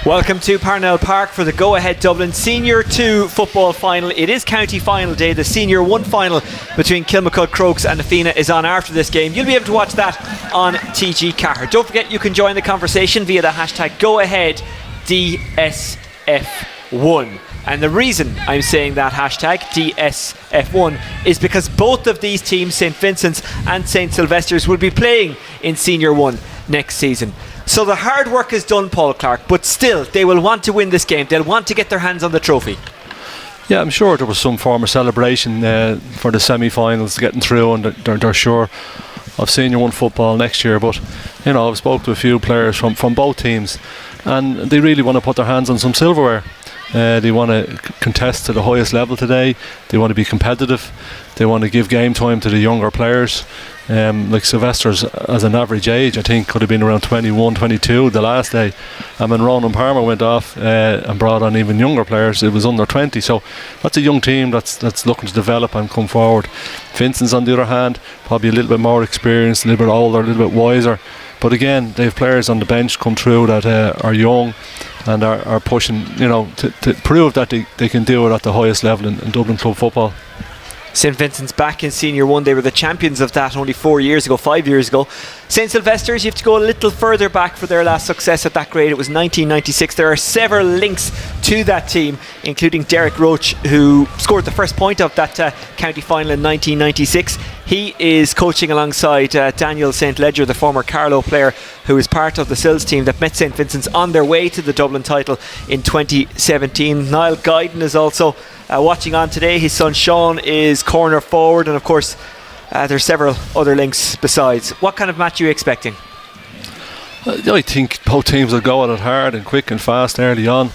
Welcome to Parnell Park for the Go Ahead Dublin Senior 2 football final. It is county final day. The Senior 1 final between Kilmacud Crokes and Afina is on after this game. You'll be able to watch that on TG Car. Don't forget you can join the conversation via the hashtag GoAheadDSF1. And the reason I'm saying that hashtag DSF1 is because both of these teams, St Vincents and St Sylvesters, will be playing in Senior 1 next season. So the hard work is done, Paul Clark, but still they will want to win this game. They'll want to get their hands on the trophy. Yeah, I'm sure there was some form of celebration for the semi-finals getting through, and they're sure of Senior 1 football next year. But you know, I've spoke to a few players from both teams, and they really want to put their hands on some silverware. They want to contest to the highest level today. They want to be competitive. They want to give game time to the younger players. Like Sylvesters, as an average age, I think could have been around 21, 22 the last day. And when Ronan Palmer went off and brought on even younger players, it was under 20. So that's a young team that's looking to develop and come forward. Vincents, on the other hand, probably a little bit more experienced, a little bit older, a little bit wiser. But again, they have players on the bench come through that are young and are pushing, you know, to prove that they can do it at the highest level in Dublin club football. St Vincent's back in Senior 1. They were the champions of that only 5 years ago. St Sylvesters, you have to go a little further back for their last success at that grade. It was 1996. There are several links to that team, including Derek Roach, who scored the first point of that county final in 1996. He is coaching alongside Daniel St Ledger, the former Carlow player, who is part of the Sills team that met St Vincent's on their way to the Dublin title in 2017. Niall Guyden is also watching on today. His son Sean is corner forward, and of course there's several other links besides. What kind of match are you expecting? I think both teams will go at it hard and quick and fast early on.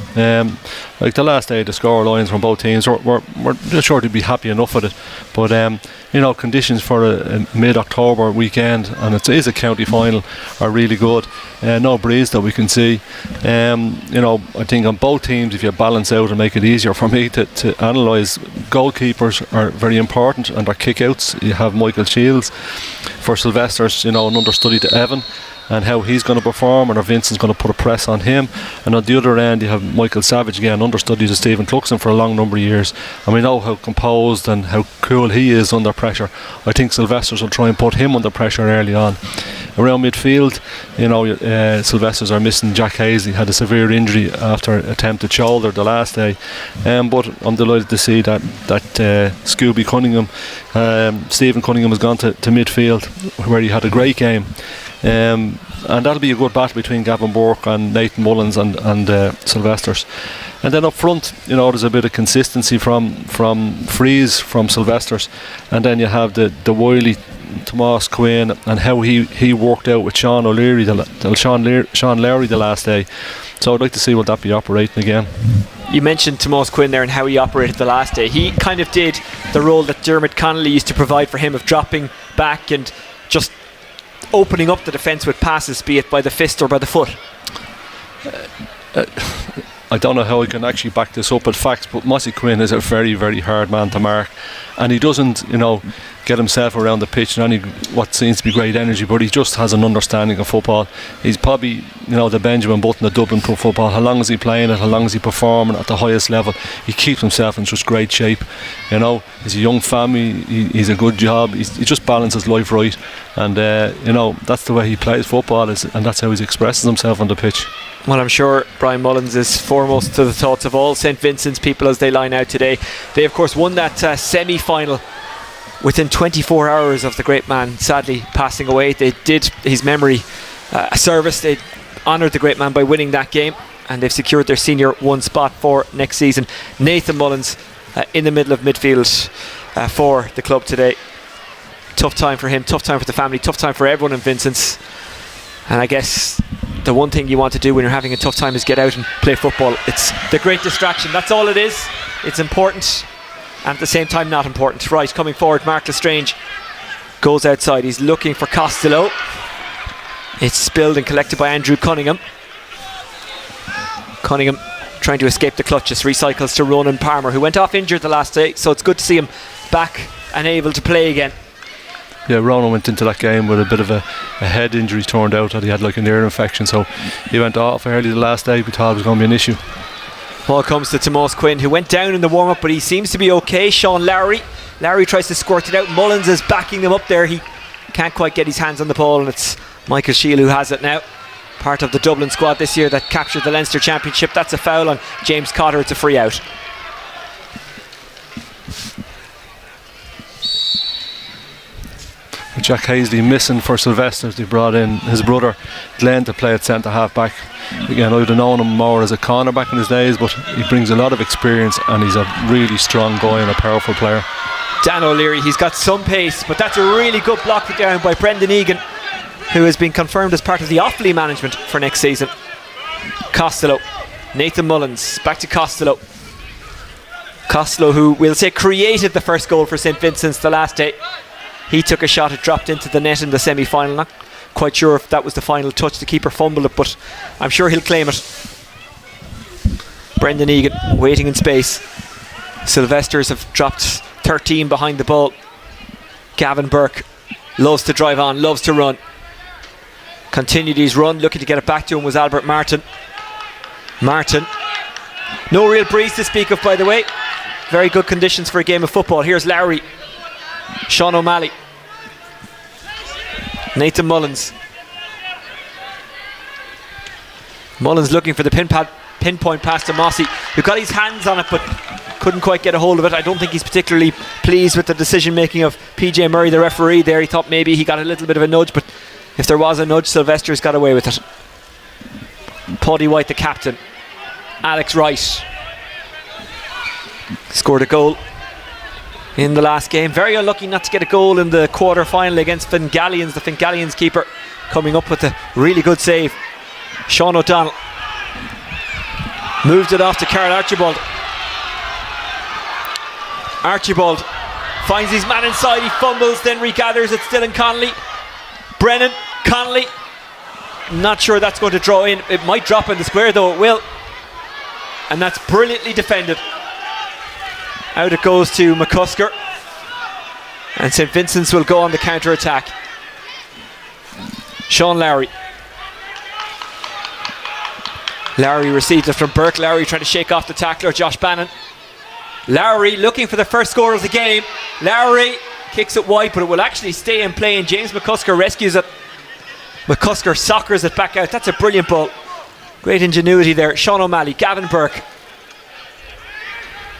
Like the last day, the score lines from both teams, we're sure to be happy enough with it. But you know, conditions for a mid-October weekend, and it is a county final, are really good. No breeze that we can see. You know, I think on both teams, if you balance out and make it easier for me to analyse, goalkeepers are very important, and their kick-outs. You have Michael Shields for Sylvesters, you know, an understudy to Evan, and how he's going to perform, and Vincent's going to put a press on him. And on the other end, you have Michael Savage again, understudy to Stephen Cluxon for a long number of years, and we know how composed and how cool he is under pressure. I think Sylvesters will try and put him under pressure early on. Around midfield, you know, Sylvesters are missing Jack Hazley, had a severe injury after attempted shoulder the last day, but I'm delighted to see that Scooby Cunningham, Stephen Cunningham, has gone to midfield, where he had a great game. And that'll be a good battle between Gavin Burke and Nathan Mullins and Sylvesters. And then up front, you know, there's a bit of consistency from Freeze from Sylvesters, and then you have the wily Tomas Quinn and how he worked out with Sean O'Leary, Sean Lowry the last day. So I'd like to see will that be operating again. You mentioned Tomas Quinn there and how he operated the last day. He kind of did the role that Dermot Connolly used to provide for him, of dropping back and just opening up the defence with passes, be it by the fist or by the foot. I don't know how I can actually back this up with facts, but Mossy Quinn is a very, very hard man to mark, and he doesn't, you know, get himself around the pitch in any what seems to be great energy, but he just has an understanding of football. He's probably, you know, the Benjamin Button of Dublin pro football. How long is he playing it? How long is he performing at the highest level? He keeps himself in just great shape. You know, he's a young family. He's a good job. He just balances life right, and you know, that's the way he plays football, and that's how he expresses himself on the pitch. Well, I'm sure Brian Mullins is foremost to the thoughts of all St Vincent's people as they line out today. They, of course, won that semi-final within 24 hours of the great man sadly passing away. They did his memory a service. They honoured the great man by winning that game, and they've secured their Senior 1 spot for next season. Nathan Mullins in the middle of midfield for the club today. Tough time for him, tough time for the family, tough time for everyone in Vincent's. And I guess the one thing you want to do when you're having a tough time is get out and play football. It's the great distraction. That's all it is. It's important, and at the same time not important. Right, coming forward, Mark Lestrange goes outside. He's looking for Costello. It's spilled and collected by Andrew Cunningham. Cunningham trying to escape the clutches, recycles to Ronan Palmer, who went off injured the last day, so it's good to see him back and able to play again. Yeah, Ronan went into that game with a bit of a head injury. Turned out that he had like an ear infection, so he went off early the last day. We thought it was going to be an issue. Ball comes to Tomás Quinn, who went down in the warm-up, but he seems to be okay. Sean Lowry tries to squirt it out. Mullins is backing them up there. He can't quite get his hands on the ball, and it's Michael Shield who has it now. Part of the Dublin squad this year that captured the Leinster Championship. That's a foul on James Cotter. It's a free out. Jack Hazley missing for Sylvesters. They brought in his brother Glenn to play at centre half back. Again, I would have known him more as a corner back in his days, but he brings a lot of experience and he's a really strong guy and a powerful player. Dan O'Leary, he's got some pace, but that's a really good block down by Brendan Egan, who has been confirmed as part of the Offaly management for next season. Costello, Nathan Mullins, back to Costello. Costello, who we'll say created the first goal for St Vincents the last day. He took a shot, it dropped into the net in the semi-final. Not quite sure if that was the final touch. The keeper fumbled it, but I'm sure he'll claim it. Brendan Egan waiting in space. Sylvesters have dropped 13 behind the ball. Gavin Burke loves to drive on, loves to run. Continued his run, looking to get it back to him was Albert Martin. No real breeze to speak of, by the way. Very good conditions for a game of football. Here's Lowry. Sean O'Malley. Nathan Mullins. Mullins looking for the pinpoint pass to Mossy, who got his hands on it but couldn't quite get a hold of it. I don't think he's particularly pleased with the decision making of PJ Murray, the referee there. He thought maybe he got a little bit of a nudge, but if there was a nudge, Sylvesters got away with it. Paddy White, the captain. Alex Wright scored a goal in the last game. Very unlucky not to get a goal in the quarter-final against Fingallians. The Fingallians keeper coming up with a really good save. Sean O'Donnell moved it off to Carl Archibald. Archibald finds his man inside, he fumbles, then regathers it. Still in Connolly. Brennan, Connolly. Not sure that's going to draw in. It might drop in the square though, it will. And that's brilliantly defended. Out it goes to McCusker. And St Vincent's will go on the counter-attack. Sean Lowry. Lowry receives it from Burke. Lowry trying to shake off the tackler, Josh Bannon. Lowry looking for the first score of the game. Lowry kicks it wide, but it will actually stay in play, and James McCusker rescues it. McCusker soccers it back out. That's a brilliant ball. Great ingenuity there. Sean O'Malley, Gavin Burke.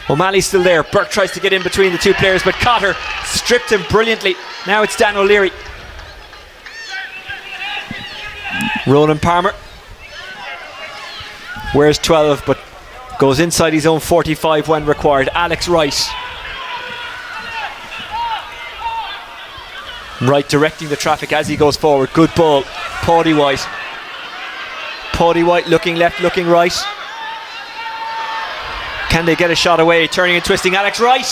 O'Malley's still there. Burke tries to get in between the two players, but Cotter stripped him brilliantly. Now it's Dan O'Leary. Ronan Palmer wears 12 but goes inside his own 45 when required. Alex Wright. Wright directing the traffic as he goes forward. Good ball. Paddy White. Paddy White looking left, looking right. Can they get a shot away? Turning and twisting Alex Wright.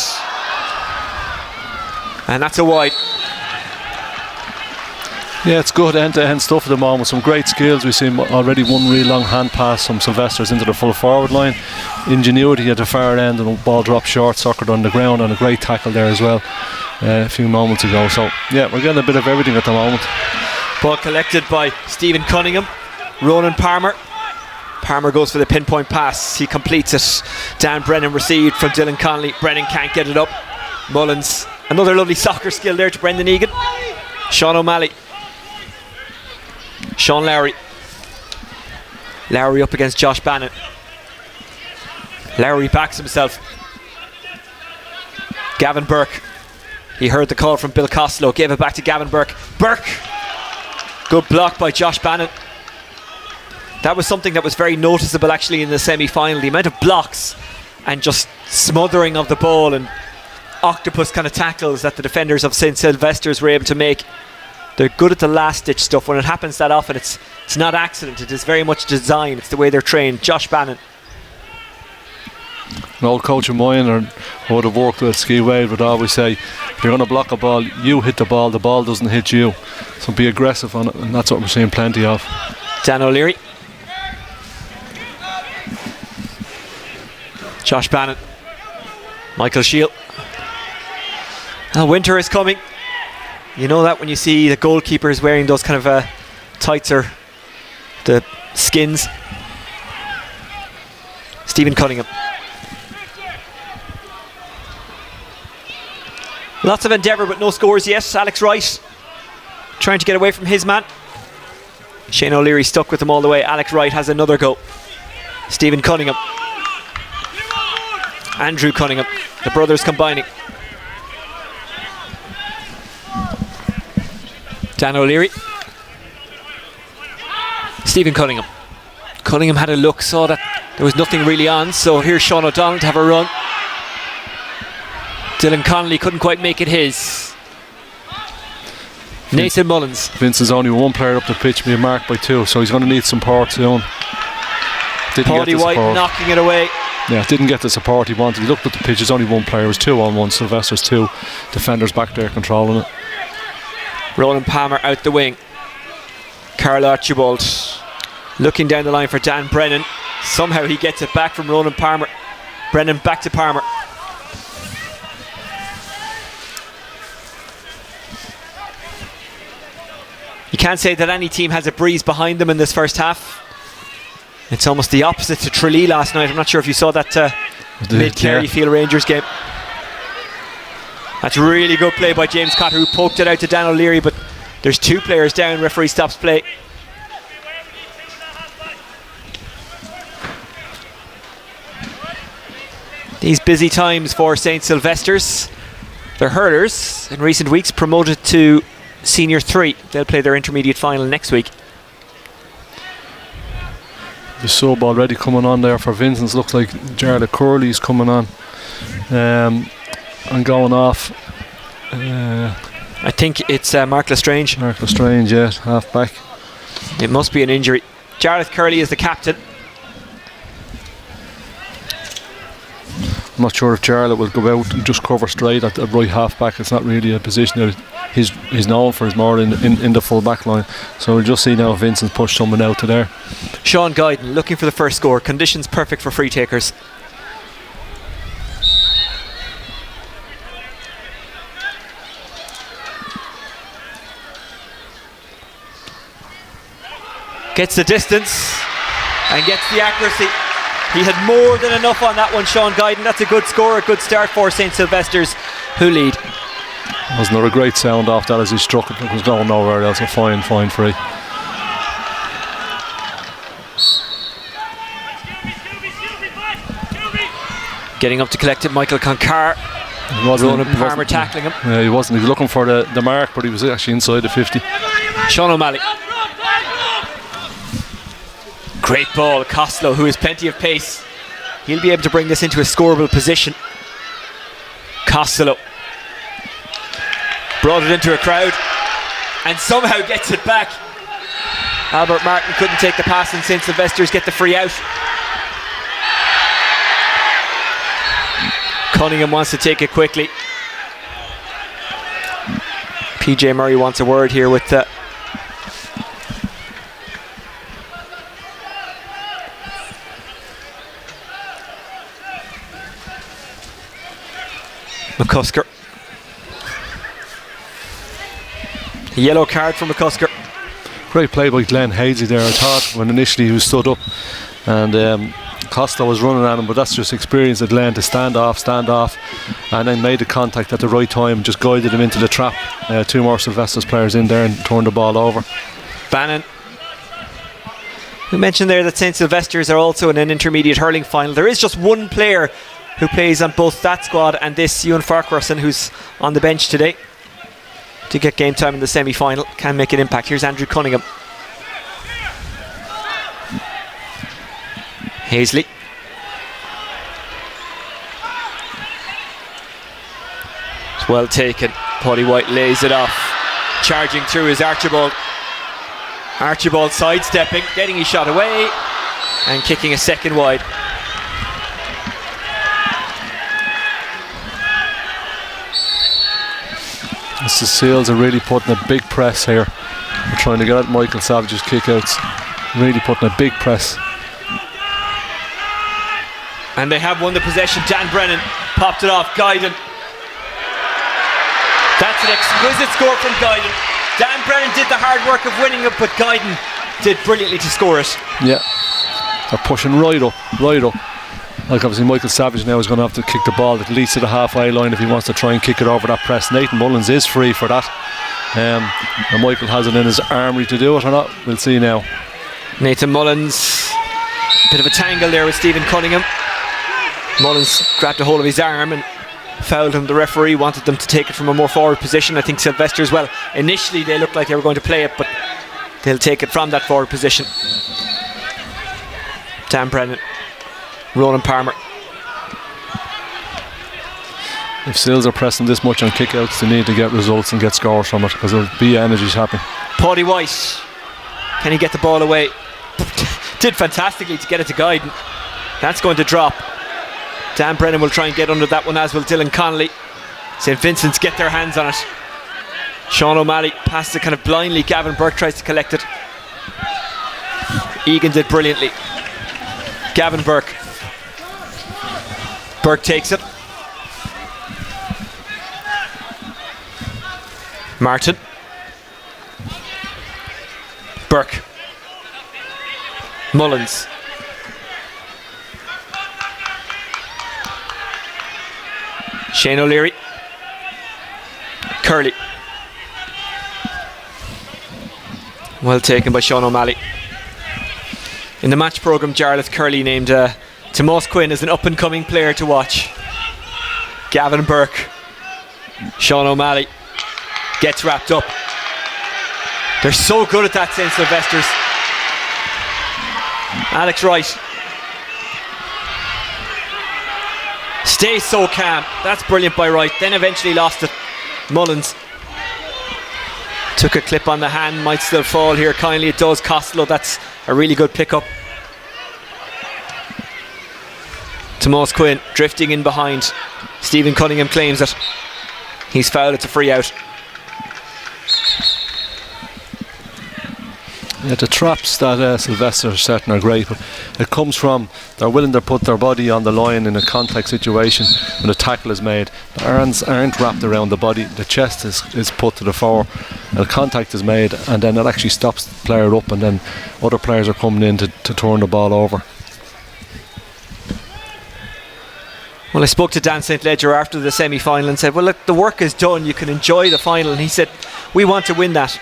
And that's a wide. Yeah, it's good end-to-end stuff at the moment. Some great skills. We've seen already one really long hand pass from Sylvesters into the full forward line. Ingenuity at the far end, and the ball dropped short, soccered on the ground, and a great tackle there as well a few moments ago. So yeah, we're getting a bit of everything at the moment. Ball collected by Stephen Cunningham. Ronan Palmer. Palmer goes for the pinpoint pass. He completes it. Dan Brennan received from Dylan Connolly. Brennan can't get it up. Mullins. Another lovely soccer skill there to Brendan Egan. Sean O'Malley. Sean Lowry. Lowry up against Josh Bannon. Lowry backs himself. Gavin Burke. He heard the call from Bill Costello. Gave it back to Gavin Burke. Burke. Good block by Josh Bannon. That was something that was very noticeable actually in the semi-final. The amount of blocks and just smothering of the ball and octopus kind of tackles that the defenders of St Sylvesters were able to make. They're good at the last ditch stuff. When it happens that often, it's not accident. It is very much design. It's the way they're trained. Josh Bannon. An old coach of mine, or who would have worked with Ski Wade, would always say, if you're going to block a ball, you hit the ball doesn't hit you. So be aggressive on it, and that's what we're seeing plenty of. Dan O'Leary. Josh Bannon. Michael Shield. Winter is coming. You know that when you see the goalkeepers wearing those kind of tights or the skins. Stephen Cunningham. Lots of endeavour but no scores yet. Alex Wright trying to get away from his man. Shane O'Leary stuck with him all the way. Alex Wright has another go. Stephen Cunningham. Andrew Cunningham. The brothers combining. Dan O'Leary. Stephen Cunningham. Cunningham had a look, saw that there was nothing really on, so here's Sean O'Donnell to have a run. Dylan Connolly couldn't quite make it his. Nathan Mullins. Vincent's only one player up the pitch, being marked by two, so he's going to need support soon. Paulie White knocking it away. Yeah, didn't get the support he wanted. He looked at the pitch, there's only one player, it was 2-on-1. Sylvesters, two defenders back there controlling it. Roland Palmer out the wing. Carl Archibald looking down the line for Dan Brennan. Somehow he gets it back from Roland Palmer. Brennan back to Palmer. You can't say that any team has a breeze behind them in this first half. It's almost the opposite to Tralee last night. I'm not sure if you saw that mid-Kerryfield Rangers game. That's really good play by James Cotter, who poked it out to Dan O'Leary, but there's two players down. Referee stops play. These busy times for St. Sylvesters. Their hurlers in recent weeks promoted to Senior 3. They'll play their intermediate final next week. The sub already coming on there for Vincents. Looks like Jarlath Curley's coming on and going off. I think it's Mark Lestrange. Mark Lestrange, yeah, half back. It must be an injury. Jarlath Curley is the captain. I'm not sure if Jarlath will go out and just cover straight at the right half back. It's not really a position that he's known for. Is more in the full back line. So we'll just see now if Vincent push someone out to there. Sean Guyden looking for the first score. Conditions perfect for free takers. Gets the distance and gets the accuracy. He had more than enough on that one, Sean Guyden. That's a good score, a good start for St. Sylvesters, who lead. That was another great sound off that as he struck it. It was going nowhere else. A fine free. Getting up to collect it, Michael Concar. Ronan Palmer tackling him. Yeah, he wasn't. He was looking for the mark, but he was actually inside the 50. Sean O'Malley. Great ball, Costello, who has plenty of pace. He'll be able to bring this into a scoreable position. Costello brought it into a crowd and somehow gets it back. Albert Martin couldn't take the pass and St. Sylvesters get the free out. Cunningham wants to take it quickly. PJ Murray wants a word here with McCusker. A yellow card for McCusker. Great play by Glenn Hazy there. I thought when initially he was stood up and Costa was running at him, but that's just experience of Glenn to stand off and then made the contact at the right time, just guided him into the trap. Two more Sylvesters players in there and turned the ball over. Bannon. We mentioned there that St. Sylvesters are also in an intermediate hurling final. There is just one player who plays on both that squad and this, Ewan Farquharson, who's on the bench today to get game time in the semi-final. Can make an impact. Here's Andrew Cunningham. Hazley. It's well taken. Paulie White lays it off. Charging through is Archibald. Archibald sidestepping, getting his shot away and kicking a second wide. The Seals are really putting a big press here. They're trying to get at Michael Savage's kickouts. Really putting a big press. And they have won the possession. Dan Brennan popped it off. Guyden. That's That's an exquisite score from Guyden. Dan Brennan did the hard work of winning it, but Guyden did brilliantly to score it. Yeah, they're pushing right up. Like obviously Michael Savage now is going to have to kick the ball at least to the halfway line if he wants to try and kick it over that press. Nathan Mullins is free for that. And Michael has it in his armoury to do it or not. We'll see now. Nathan Mullins, bit of a tangle there with Stephen Cunningham. Mullins grabbed a hold of his arm and fouled him. The referee wanted them to take it from a more forward position. I think Sylvesters, well, initially they looked like they were going to play it, but they'll take it from that forward position. Dan Brennan, Ronan Palmer. If Sills are pressing this much on kickouts, they need to get results and get scores from it, because there'll be energies happening. Paddy White, can he get the ball away? Did fantastically to get it to Guyden. That's going to drop. Dan Brennan will try and get under that one, as will Dylan Connolly. St Vincent's get their hands on it. Sean O'Malley passes it kind of blindly. Gavin Burke tries to collect it. Egan did brilliantly. Gavin Burke. Burke takes it. Martin. Burke. Mullins. Shane O'Leary. Curley. Well taken by Sean O'Malley. In the match programme, Jarlath Curley named Tomás Quinn as an up-and-coming player to watch. Gavin Burke. Sean O'Malley gets wrapped up. They're so good at that, St Sylvesters. Alex Wright stays so calm. That's brilliant by Wright. Then eventually lost it. Mullins took a clip on the hand. Might still fall here. Kindly it does. Costello, that's a really good pickup. Tomás Quinn drifting in behind. Stephen Cunningham claims it. He's fouled. It's a free out. Yeah, the traps that Sylvester are setting are great, but it comes from they're willing to put their body on the line in a contact situation when a tackle is made. The arms aren't wrapped around the body, the chest is put to the fore, and the contact is made, and then it actually stops the player up, and then other players are coming in to turn the ball over. Well, I spoke to Dan St Ledger after the semi-final and said, well look, the work is done, you can enjoy the final, and he said, we want to win that.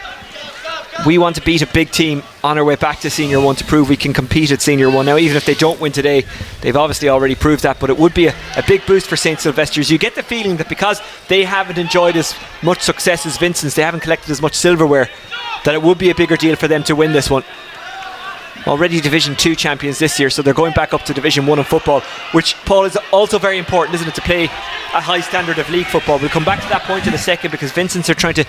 We want to beat a big team on our way back to Senior 1 to prove we can compete at Senior 1. Now, even if they don't win today, they've obviously already proved that, but it would be a big boost for St Sylvesters. You get the feeling that because they haven't enjoyed as much success as Vincents, they haven't collected as much silverware, that it would be a bigger deal for them to win this one. Already Division 2 champions this year, so they're going back up to Division 1 in football, which, Paul, is also very important, isn't it, to play a high standard of league football. We'll come back to that point in a second, because Vincents are trying to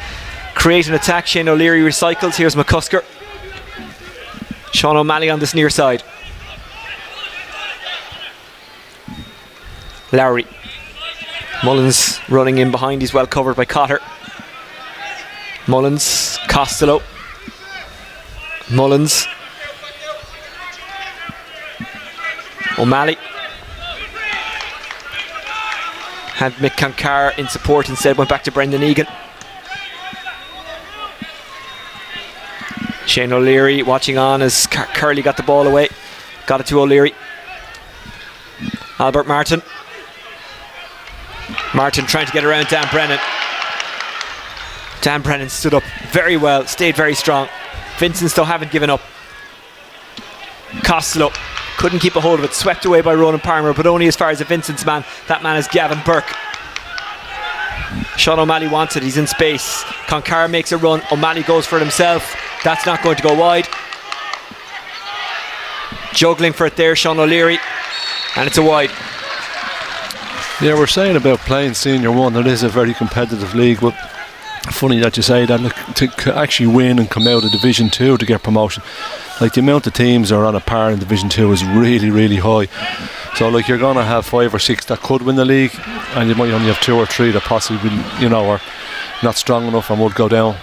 create an attack. Shane O'Leary recycles. Here's McCusker. Sean O'Malley on this near side. Lowry. Mullins running in behind. He's well covered by Cotter. Mullins. Costello. Mullins. O'Malley. Had Mick Concar in support instead. Went back to Brendan Egan. Shane O'Leary watching on as Curley got the ball away. Got it to O'Leary. Albert Martin. Martin trying to get around Dan Brennan. Dan Brennan stood up very well, stayed very strong. Vincents though haven't given up. Costello couldn't keep a hold of it, swept away by Ronan Palmer, but only as far as the Vincents man. That man is Gavin Burke. Sean O'Malley wants it, he's in space. Concar makes a run, O'Malley goes for it himself. That's not going to go wide. Juggling for it there, Sean O'Leary, and it's a wide. Yeah, we're saying about playing Senior 1, it is a very competitive league, but funny that you say that. Look, to actually win and come out of Division 2 to get promotion, like the amount of teams that are on a par in Division 2 is really, really high. So like you're going to have 5 or 6 that could win the league, and you might only have 2 or 3 that possibly, are not strong enough and would go down.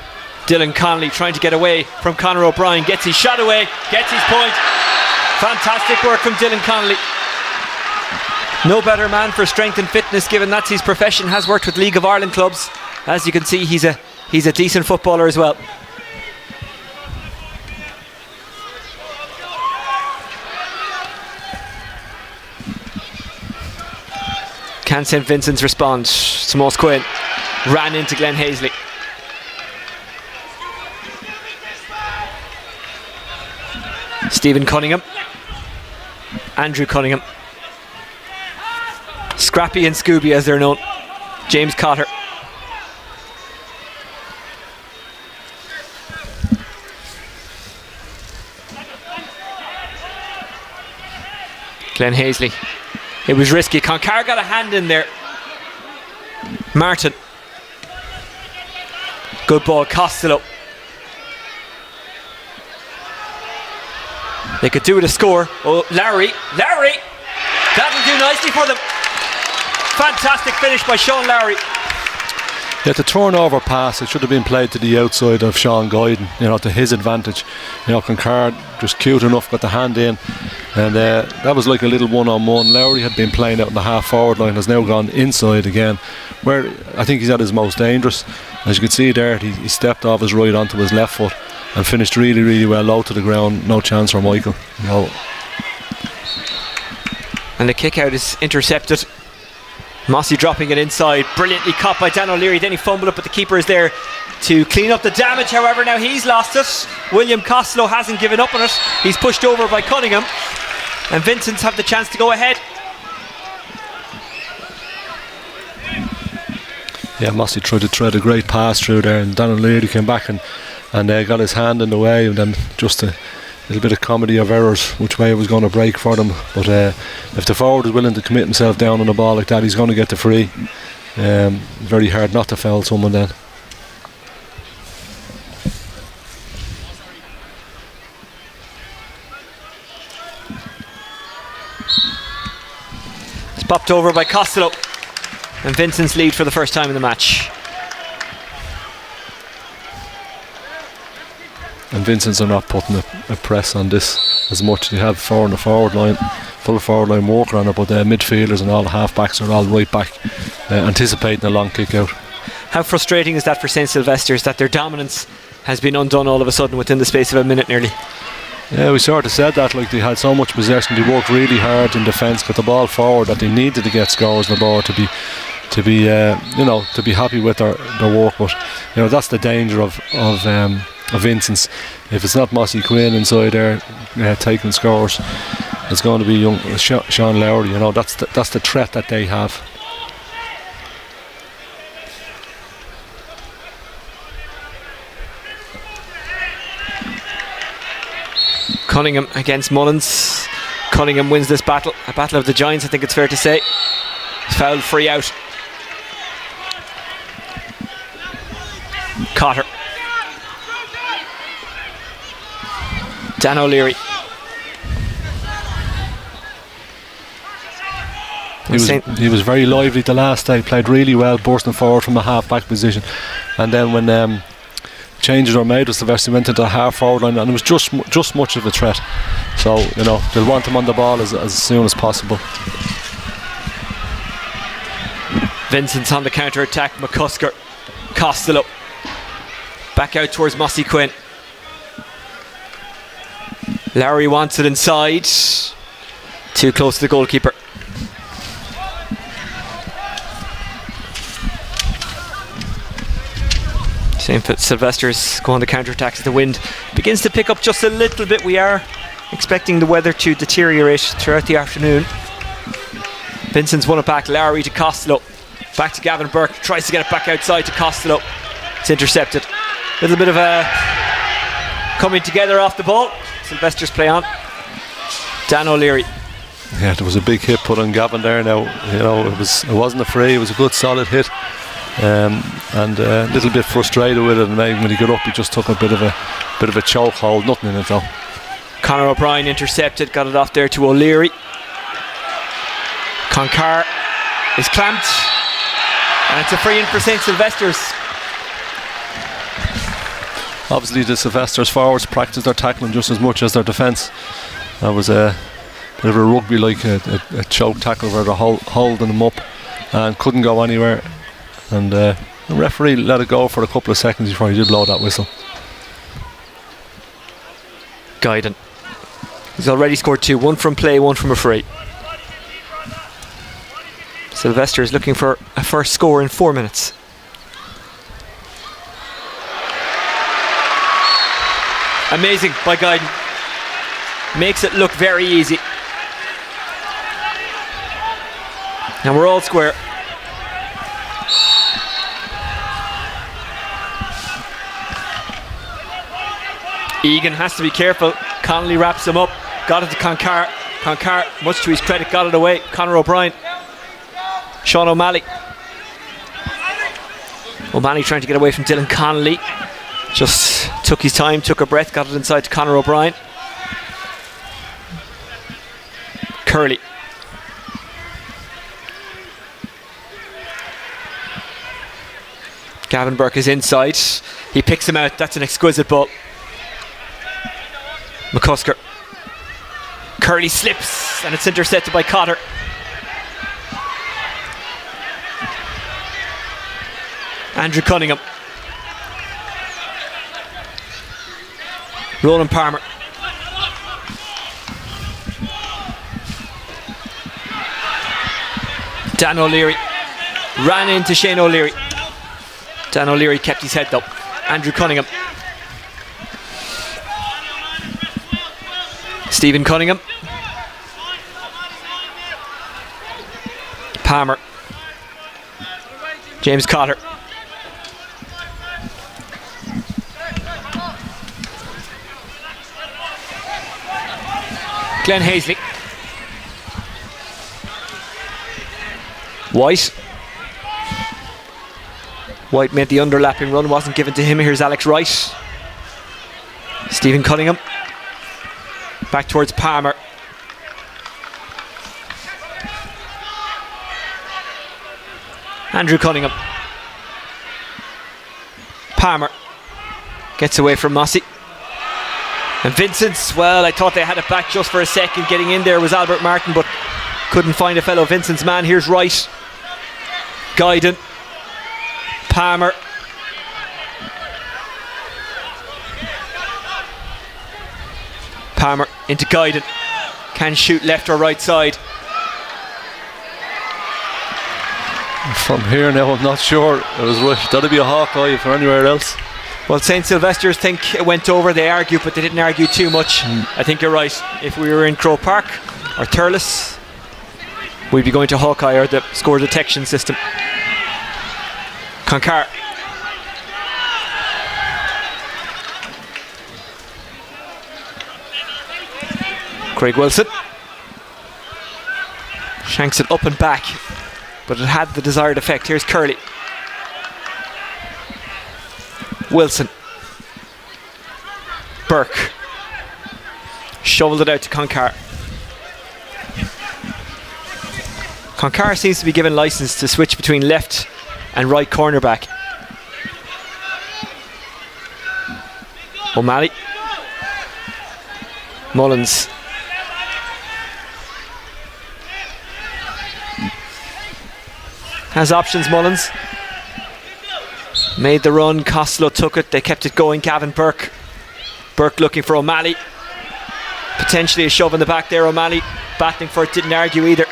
Dylan Connolly trying to get away from Conor O'Brien, gets his shot away, gets his point. Fantastic work from Dylan Connolly. No better man for strength and fitness, given that's his profession. Has worked with League of Ireland clubs, as you can see, he's a decent footballer as well. Can St Vincent's respond? Tomas Quinn ran into Glenn Hazley. Stephen Cunningham. Andrew Cunningham. Scrappy and Scooby as they're known. James Cotter. Glenn Hazley. It was risky. Concar got a hand in there. Martin. Good ball. Costello. They could do it a score. Oh, Larry. That'll do nicely for them. Fantastic finish by Sean Lowry. Yeah, the turnover pass, it should have been played to the outside of Sean Guyden, to his advantage. Concar just cute enough, got the hand in, and that was like a little one-on-one. Lowry had been playing out in the half-forward line, has now gone inside again, where I think he's at his most dangerous. As you can see there, he stepped off his right onto his left foot and finished really, really well, low to the ground. No chance for Michael. No. And the kick out is intercepted. Mossy dropping it inside, brilliantly caught by Dan O'Leary. Then he fumbled it, but the keeper is there to clean up the damage. However, now he's lost it. William Costello hasn't given up on it. He's pushed over by Cunningham, and Vincents have the chance to go ahead. Yeah, Mossy tried to thread a great pass through there, and Dan O'Leary came back and got his hand in the way, and then just a little bit of comedy of errors which way it was going to break for them. But if the forward is willing to commit himself down on a ball like that, he's going to get the free. Very hard not to foul someone then. It's popped over by Costello, and Vincent's lead for the first time in the match. And Vincents are not putting a press on this as much. They have four on the forward line, full forward line worker on it, but the midfielders and all the half backs are all right back, anticipating a long kick out. How frustrating is that for St Sylvesters, that their dominance has been undone all of a sudden within the space of a minute nearly? Yeah, we sort of said that, like they had so much possession, they worked really hard in defence, got the ball forward, that they needed to get scores on the board to be happy with their work. But that's the danger of Vincents. If it's not Mossy Quinn inside there taking scores, it's going to be young Sean Lowry. That's the threat that they have. Cunningham against Mullins. Cunningham wins this battle, a battle of the giants, I think it's fair to say. He's fouled free out. Cotter. Dan O'Leary. He was very lively the last day, played really well, bursting forward from the half back position, and then when changes were made, Sylvester went into the half forward line, and it was just much of a threat. So they'll want him on the ball as soon as possible. Vincent's on the counter attack. McCusker, Costello, back out towards Mossy Quinn. Lowry wants it inside, too close to the goalkeeper. St Sylvesters go on the counter-attack as the wind begins to pick up just a little bit. We are expecting the weather to deteriorate throughout the afternoon. Vincent's won it back. Lowry to Costello. Back to Gavin Burke. Tries to get it back outside to Costello. It's intercepted. A little bit of a coming together off the ball. Sylvesters play on. Dan O'Leary. Yeah, there was a big hit put on Gavin there. Now it wasn't a free. It was a good solid hit. And a little bit frustrated with it, and maybe when he got up he just took a bit of a choke hold. Nothing in it though. Conor O'Brien intercepted, got it off there to O'Leary. Concar is clamped, and it's a free in for St Sylvesters. Obviously the Sylvesters forwards practice their tackling just as much as their defence. That was a bit of a rugby like a choke tackle where they're holding them up and couldn't go anywhere. And The referee let it go for a couple of seconds before he did blow that whistle. Guyden. He's already scored 2, 1 from play, 1 from a free. Sylvesters looking for a first score in 4 minutes. Amazing by Guyden. Makes it look very easy. And we're all square. Egan has to be careful. Connolly wraps him up. Got it to Concar. Concar, much to his credit, got it away. Conor O'Brien. Sean O'Malley. O'Malley trying to get away from Dylan Connolly. Just took his time, took a breath, got it inside to Conor O'Brien. Curley. Gavin Burke is inside. He picks him out. That's an exquisite ball. McCusker. Curley slips and it's intercepted by Cotter. Andrew Cunningham. Roland Palmer. Dan O'Leary ran into Shane O'Leary. Dan O'Leary kept his head though. Andrew Cunningham. Stephen Cunningham. Palmer. James Cotter. Glenn Hazley. White. White made the underlapping run, wasn't given to him. Here's Alex Wright. Stephen Cunningham. Back towards Palmer. Andrew Cunningham. Palmer gets away from Mossy. And Vincents, well, I thought they had it back just for a second. Getting in there was Albert Martin, but couldn't find a fellow Vincents man. Here's Wright. Guyden. Palmer. Palmer into Guyden. Can shoot left or right side. From here now, I'm not sure. It was right. That'd be a Hawkeye for anywhere else. Well, St. Sylvesters think it went over. They argue, but they didn't argue too much. I think you're right. If we were in Croke Park or Thurles, we'd be going to Hawkeye or the score detection system. Concar. Craig Wilson shanks it up and back, but it had the desired effect. Here's Curley. Wilson. Burke. Shoveled it out to Concar. Concar seems to be given license to switch between left and right cornerback. O'Malley. Mullins. Has options, Mullins. Made the run, Costello took it, they kept it going. Gavin Burke. Burke looking for O'Malley. Potentially a shove in the back there. O'Malley battling for it, didn't argue either.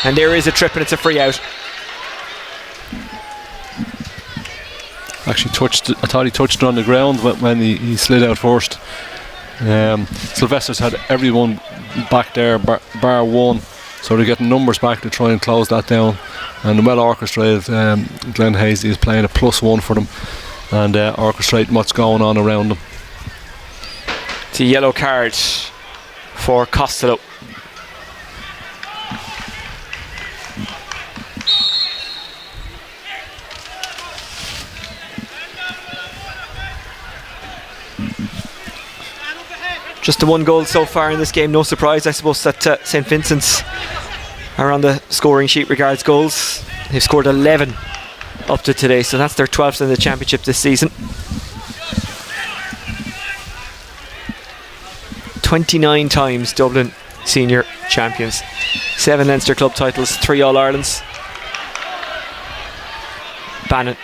And there is a trip and it's a free out. Actually I thought he touched it on the ground when he slid out first. Sylvesters had everyone back there bar one, so they're getting numbers back to try and close that down. And well orchestrated. Glenn Hazley is playing a +1 for them and orchestrating what's going on around them. It's a yellow card for Costello. Just the one goal so far in this game. No surprise, I suppose, that St. Vincent's are on the scoring sheet regards goals. They've scored 11 up to today, so that's their 12th in the championship this season. 29 times Dublin senior champions. 7 Leinster club titles, 3 All-Irelands. Bannon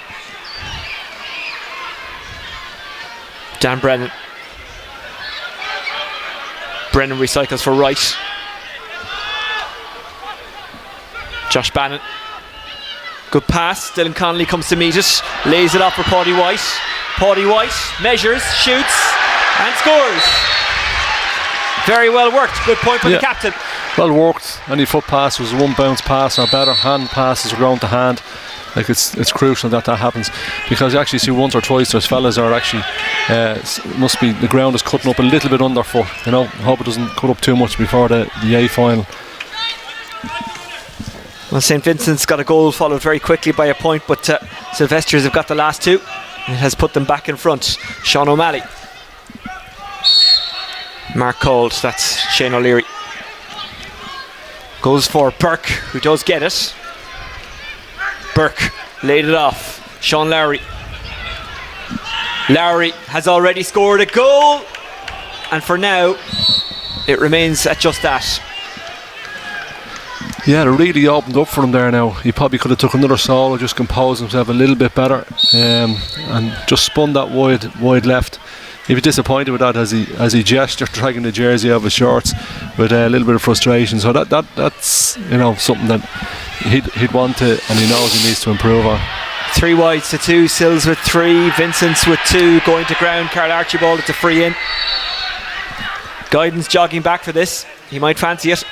Dan Brennan. Brennan recycles for Wright. Josh Bannon. Good pass. Dylan Connolly comes to meet it. Lays it off for Paddy White. Paddy White measures, shoots, and scores. Very well worked. Good point from the captain. Well worked. Any foot pass was a one bounce pass or better. Hand passes ground to hand. Like it's crucial that happens, because you actually see once or twice there's fellas are actually must be the ground is cutting up a little bit underfoot. You know, I hope it doesn't cut up too much before the A final. Well, St. Vincent's got a goal followed very quickly by a point, but Sylvesters have got the last two. It has put them back in front. Sean O'Malley. Mark Cold, that's Shane O'Leary. Goes for Burke, who does get it. Burke laid it off. Sean Lowry. Lowry has already scored a goal, and for now it remains at just that. Yeah, it really opened up for him there now. He probably could have took another solo, just composed himself a little bit better, and just spun that wide left. He'd be disappointed with that as he gestured, dragging the jersey out of his shorts with a little bit of frustration. So that's something that he'd want to, and he knows he needs to improve on. 3 wides to 2. Sills with 3. Vincents with 2. Going to ground. Carl Archibald, it's a free in. Guidance jogging back for this. He might fancy it.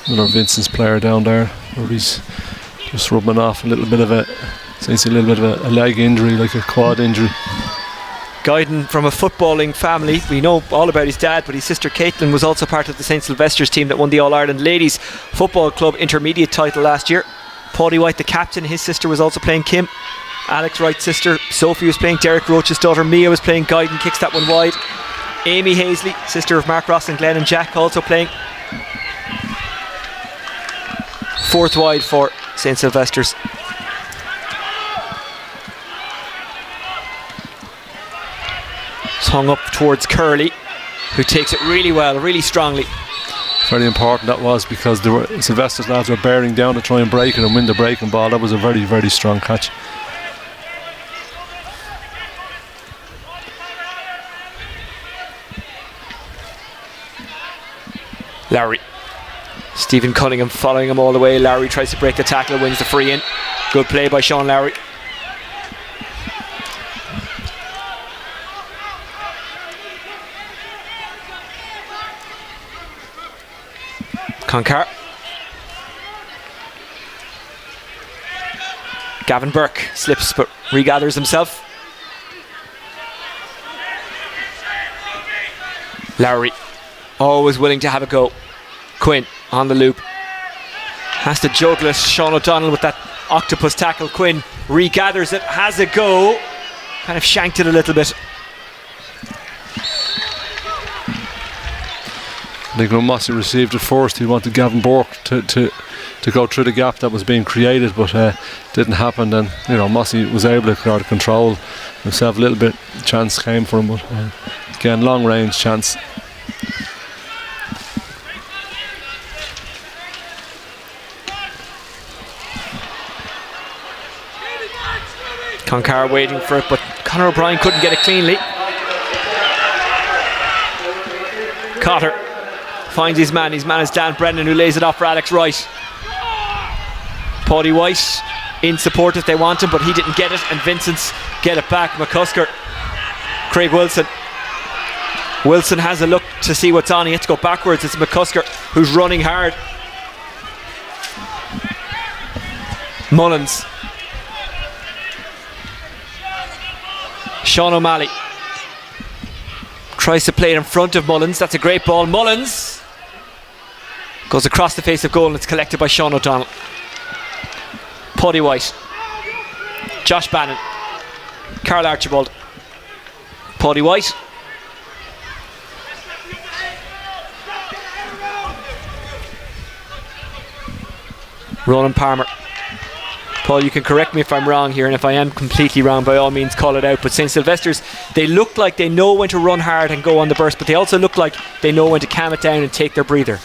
Another Vincent's player down there, where he's just rubbing off a little bit of a leg injury, like a quad injury. Guyden from a footballing family. We know all about his dad, but his sister Caitlin was also part of the St. Sylvesters team that won the All-Ireland Ladies Football Club Intermediate title last year. Paddy White, the captain, his sister was also playing Kim. Alex Wright's sister Sophie was playing Derek Roach's daughter Mia was playing. Guyden kicks that one wide. Amy Hazley, sister of Mark Ross and Glenn and Jack, also playing. 4th wide for St. Sylvesters. It's hung up towards Curley, who takes it really well, really strongly. Very important that was, because the Sylvesters lads were bearing down to try and break it and win the breaking ball. That was a very, very strong catch. Lowry. Stephen Cunningham following him all the way. Lowry tries to break the tackle, wins the free in. Good play by Sean Lowry. Concar. Gavin Burke slips but regathers himself. Lowry, always willing to have a go. Quinn on the loop. Has to juggle it. Sean O'Donnell with that octopus tackle. Quinn regathers it, has a go. Kind of shanked it a little bit. I think when Mossy received it first, he wanted Gavin Burke to go through the gap that was being created, but didn't happen. Then Mossy was able to control himself a little bit. Chance came for him, but again, long range chance. Concar waiting for it, but Conor O'Brien couldn't get it cleanly. Cotter finds his man. His man is Dan Brennan, who lays it off for Alex Wright. Paddy White in support if they want him, but he didn't get it, and Vincents get it back. McCusker. Craig Wilson. Wilson has a look to see what's on. He has to go backwards. It's McCusker who's running hard. Mullins. Sean O'Malley tries to play it in front of Mullins. That's a great ball. Mullins goes across the face of goal, and it's collected by Sean O'Donnell. Paddy White. Josh Bannon. Carl Archibald. Paddy White. Roland Palmer. Paul, you can correct me if I'm wrong here, and if I am completely wrong, by all means call it out. But St Sylvesters, they look like they know when to run hard and go on the burst, but they also look like they know when to calm it down and take their breather.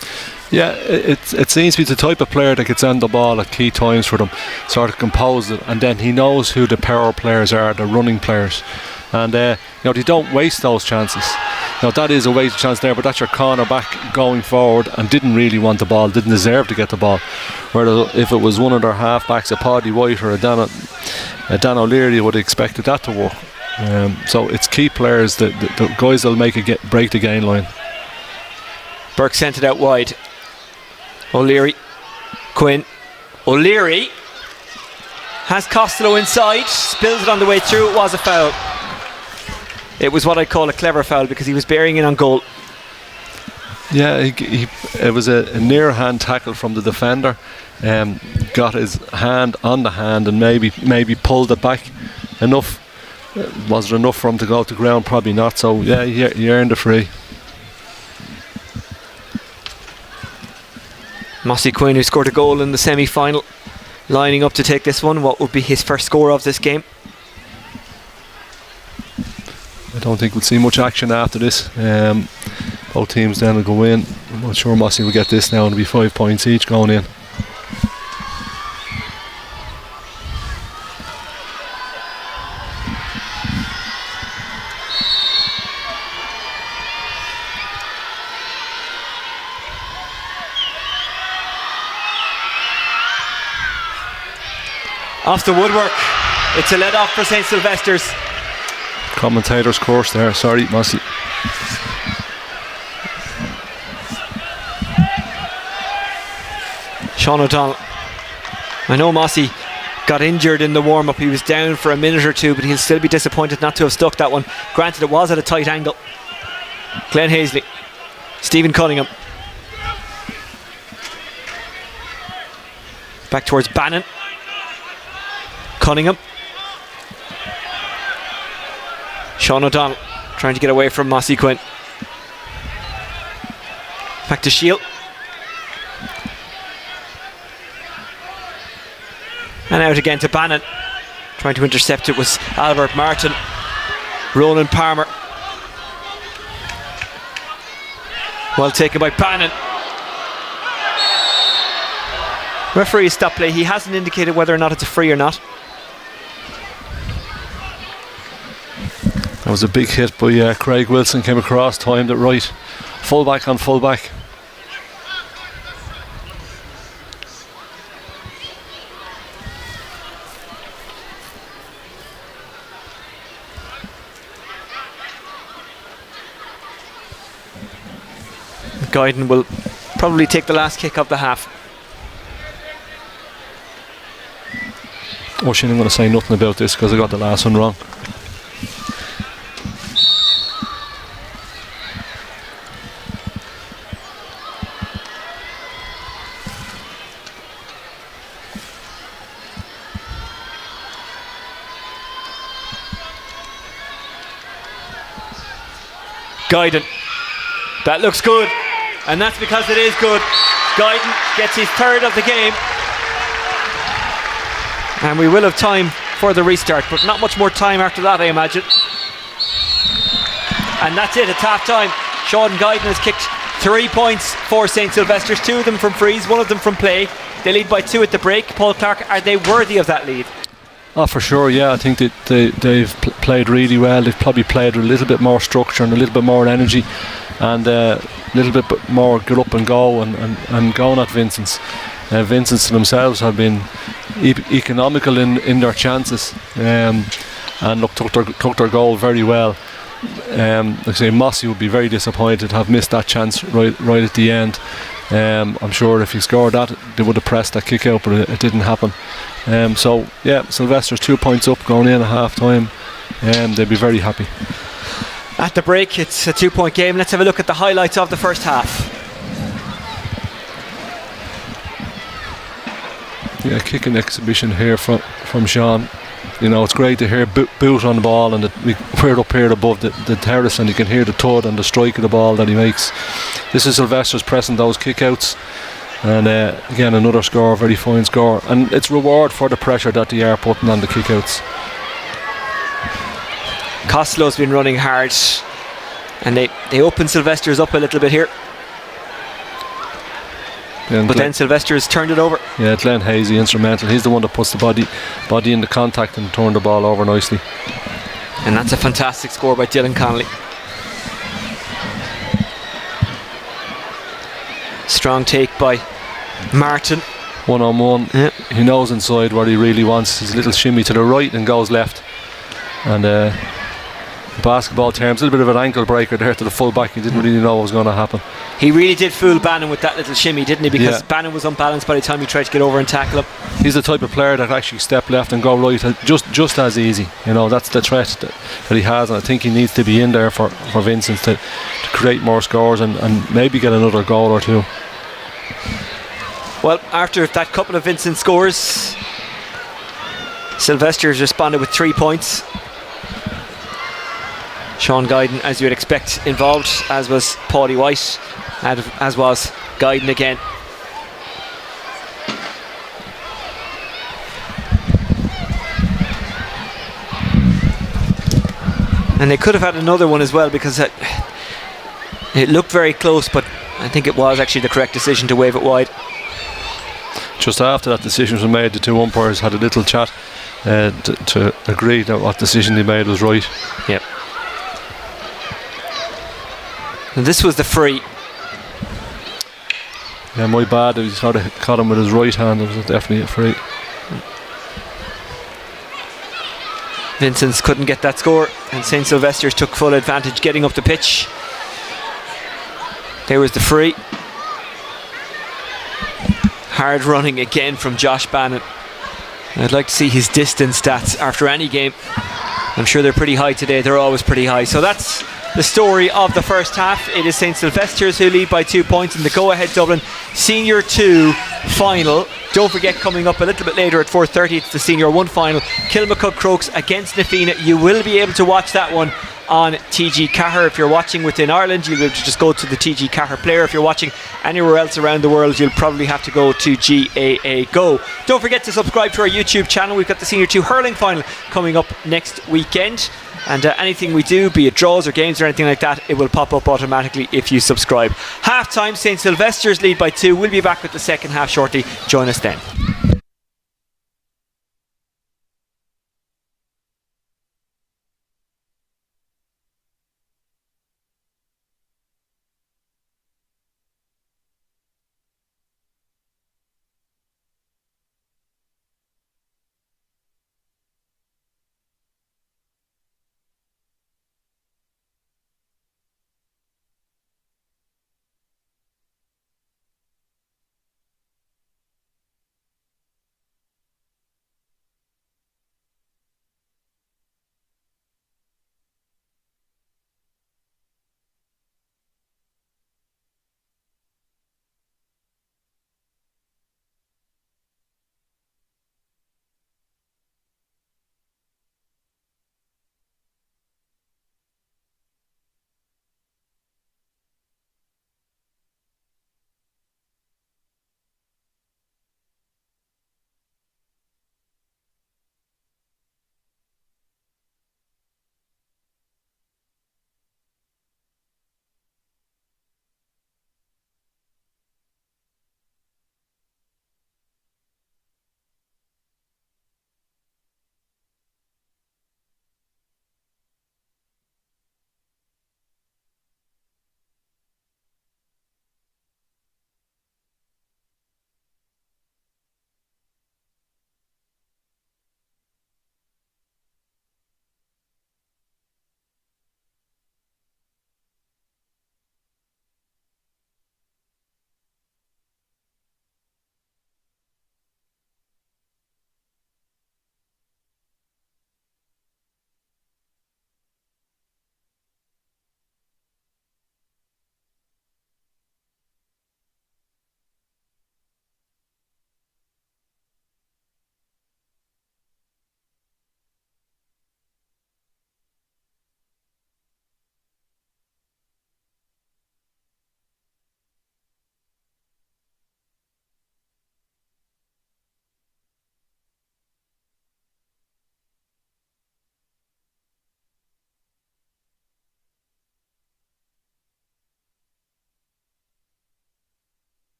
Yeah, it seems to be the type of player that gets on the ball at key times for them, sort of compose it, and then he knows who the power players are, the running players. And they don't waste those chances. That is a wasted chance there, but that's your corner back going forward and didn't really want the ball, didn't deserve to get the ball. Whereas if it was one of their half backs, a Paddy White or a Dan O'Leary, would have expected that to work. So it's key players, the guys that'll break the gain line. Burke sent it out wide. O'Leary, Quinn, O'Leary has Costello inside, spills it on the way through. It was a foul. It was what I'd call a clever foul because he was bearing in on goal. Yeah, it was a near hand tackle from the defender. Got his hand on the hand and maybe pulled it back enough. Was it enough for him to go to ground? Probably not. So yeah, he earned a free. Mossy Quinn, who scored a goal in the semi-final, lining up to take this one. What would be his first score of this game? I don't think we'll see much action after this. Both teams then will go in. I'm not sure Mossy will get this now, and it'll be 5 points each going in. Off the woodwork. It's a let off for St Sylvesters. Commentator's course there, sorry Mossy. Sean O'Donnell. I know Mossy got injured in the warm-up. He was down for a minute or two, but he'll still be disappointed not to have stuck that one. Granted, it was at a tight angle. Glenn Hazley, Stephen Cunningham. Back towards Bannon. Cunningham. Sean O'Donnell trying to get away from Mossy Quinn. Back to Shield. And out again to Bannon. Trying to intercept it was Albert Martin. Ronan Palmer. Well taken by Bannon. Referee stopped play. He hasn't indicated whether or not it's a free or not. That was a big hit by Craig Wilson, came across, timed it right. Fullback on fullback. Guyden will probably take the last kick of the half. Oh, shit, I'm going to say nothing about this because I got the last one wrong. Guyden. That looks good. And that's because it is good. Guyden gets his third of the game. And we will have time for the restart, but not much more time after that, I imagine. And that's it, it's half time. Sean Guyden has kicked 3 points for St Sylvesters, 2 of them from frees, 1 of them from play. They lead by 2 at the break. Paul Clark, are they worthy of that lead? Oh, for sure, yeah. I think that they've played really well. They've probably played with a little bit more structure and a little bit more energy and a little bit more get up and go and going at Vincents. Vincents themselves have been economical in their chances and look, took their goal very well. Like I say, Mossy would be very disappointed to have missed that chance right at the end. I'm sure if he scored that, they would have pressed that kick out, but it didn't happen. So yeah, Sylvesters 2 points up going in at half time, and they'd be very happy. At the break, it's a 2-point game. Let's have a look at the highlights of the first half. Yeah, kicking exhibition here from Sean. You know, it's great to hear boot on the ball, and we're up here above the terrace, and you can hear the thud and the strike of the ball that he makes. This is Sylvesters pressing those kickouts. And again, another score, very fine score, and it's reward for the pressure that they are putting on the kickouts. Costello's been running hard, and they open Sylvesters up a little bit here. But then Sylvesters turned it over. Yeah, Glenn Hazy, instrumental. He's the one that puts the body into contact and turned the ball over nicely. And that's a fantastic score by Dylan Connolly. Strong take by Martin. 1-on-1. Yeah. He knows inside what he really wants. His little shimmy to the right and goes left. And basketball terms, a little bit of an ankle breaker there to the full back. He didn't really know what was going to happen. He really did fool Bannon with that little shimmy, didn't he? Because Yeah. Bannon was unbalanced by the time he tried to get over and tackle him. He's the type of player that actually step left and go right just as easy. You know, that's the threat that he has, and I think he needs to be in there for Vincents to create more scores and maybe get another goal or two. Well, after that couple of Vincent scores, Sylvesters responded with 3 points. Sean Guyden, as you would expect, involved, as was Paulie White, as was Guyden again. And they could have had another one as well, because it looked very close, but I think it was actually the correct decision to wave it wide. Just after that decision was made, the two umpires had a little chat to agree that what decision they made was right. Yep. And this was the free. Yeah, my bad. He sort of caught him with his right hand. It was definitely a free. Vincents couldn't get that score, and St. Sylvesters took full advantage getting up the pitch. There was the free. Hard running again from Josh Bannon. I'd like to see his distance stats after any game. I'm sure they're pretty high today. They're always pretty high. So that's the story of the first half. It is St. Sylvesters who lead by 2 points in the go-ahead Dublin Senior 2 final. Don't forget, coming up a little bit later at 4:30, it's the Senior 1 final. Kilmacud Crokes against Nafina. You will be able to watch that one on TG Cahir. If you're watching within Ireland, you'll be able to just go to the TG Cahir player. If you're watching anywhere else around the world, you'll probably have to go to GAA Go. Don't forget to subscribe to our YouTube channel. We've got the Senior 2 hurling final coming up next weekend. And anything we do, be it draws or games or anything like that, it will pop up automatically if you subscribe. Half time, St. Sylvesters lead by 2. We'll be back with the second half shortly. Join us then.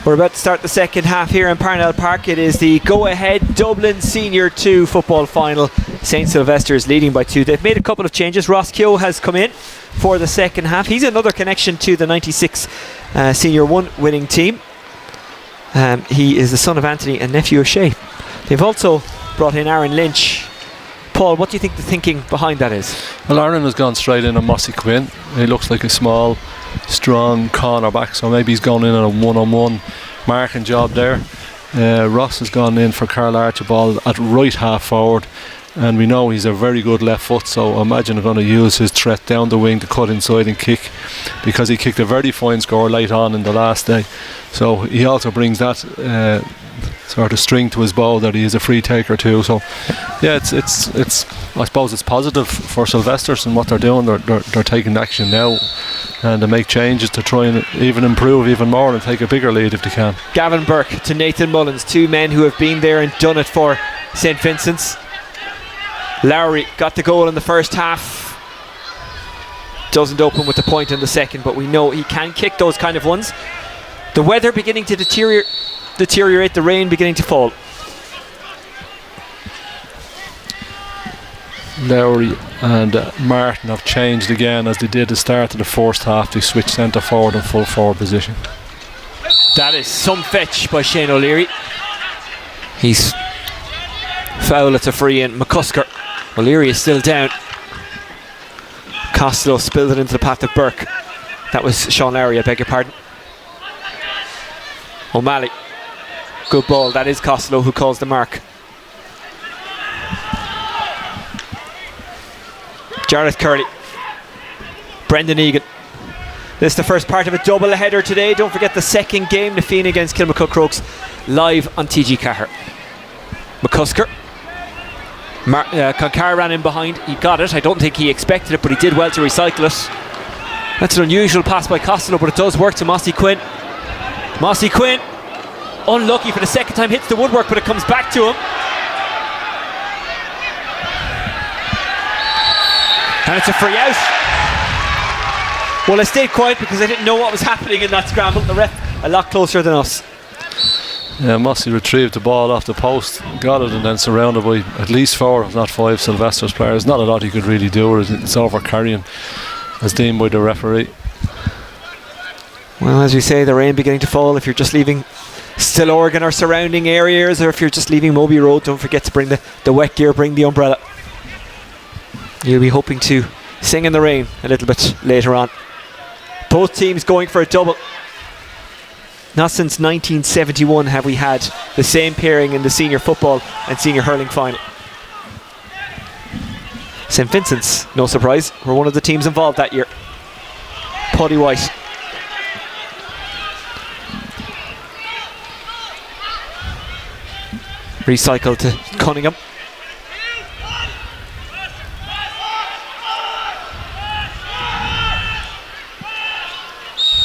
We're about to start the second half here in Parnell Park. It is the go-ahead Dublin Senior 2 football final. St Sylvesters leading by 2. They've made a couple of changes. Ross Keogh has come in for the second half. He's another connection to the 96 Senior 1 winning team. He is the son of Anthony and nephew of Shay. They've also brought in Aaron Lynch. Paul, what do you think the thinking behind that is? Well, Aaron has gone straight in on Mossy Quinn. He looks like a small, strong cornerback, so maybe he's gone in on a one-on-one marking job there. Ross has gone in for Carl Archibald at right half forward, and we know he's a very good left foot, so I imagine they're going to use his threat down the wing to cut inside and kick, because he kicked a very fine score late on in the last day. So he also brings that sort of string to his bow, that he is a free taker too. So yeah, it's I suppose it's positive for Sylvesters and what they're doing. They're taking action now, and to make changes to try and even improve even more and take a bigger lead if they can. Gavin Burke to Nathan Mullins, two men who have been there and done it for St Vincents. Lowry got the goal in the first half, doesn't open with the point in the second, but we know he can kick those kind of ones. The weather beginning to deteriorate, the rain beginning to fall. Lowry and Martin have changed again, as they did at the start of the first half. They switched centre forward and full forward position. That is some fetch by Shane O'Leary. He's foul, it's a free in. McCusker. O'Leary is still down. Costello spilled it into the path of Burke. That was Sean Lowry, I beg your pardon. O'Malley. Good ball. That is Costello who calls the mark. Jarlath Curley. Brendan Egan. This is the first part of a double header today. Don't forget the second game, the Feen against Kilmacud Crokes, live on TG Cahir. McCusker. Concar ran in behind. He got it. I don't think he expected it, but he did well to recycle it. That's an unusual pass by Costello, but it does work to Mossy Quinn. Mossy Quinn, unlucky for the second time, hits the woodwork, but it comes back to him. And it's a free out. Well, I stayed quiet because I didn't know what was happening in that scramble. The ref a lot closer than us. Yeah, Mossy retrieved the ball off the post, got it, and then surrounded by at least 4, if not 5 Sylvesters players. Not a lot he could really do. It's over carrying, as deemed by the referee. Well, as we say, the rain beginning to fall. If you're just leaving Still Oregon or surrounding areas, or if you're just leaving Moby Road, don't forget to bring the wet gear, bring the umbrella. You'll be hoping to sing in the rain a little bit later on. Both teams going for a double. Not since 1971 have we had the same pairing in the senior football and senior hurling final. St Vincents, no surprise, were one of the teams involved that year. Paddy White. Recycled to Cunningham.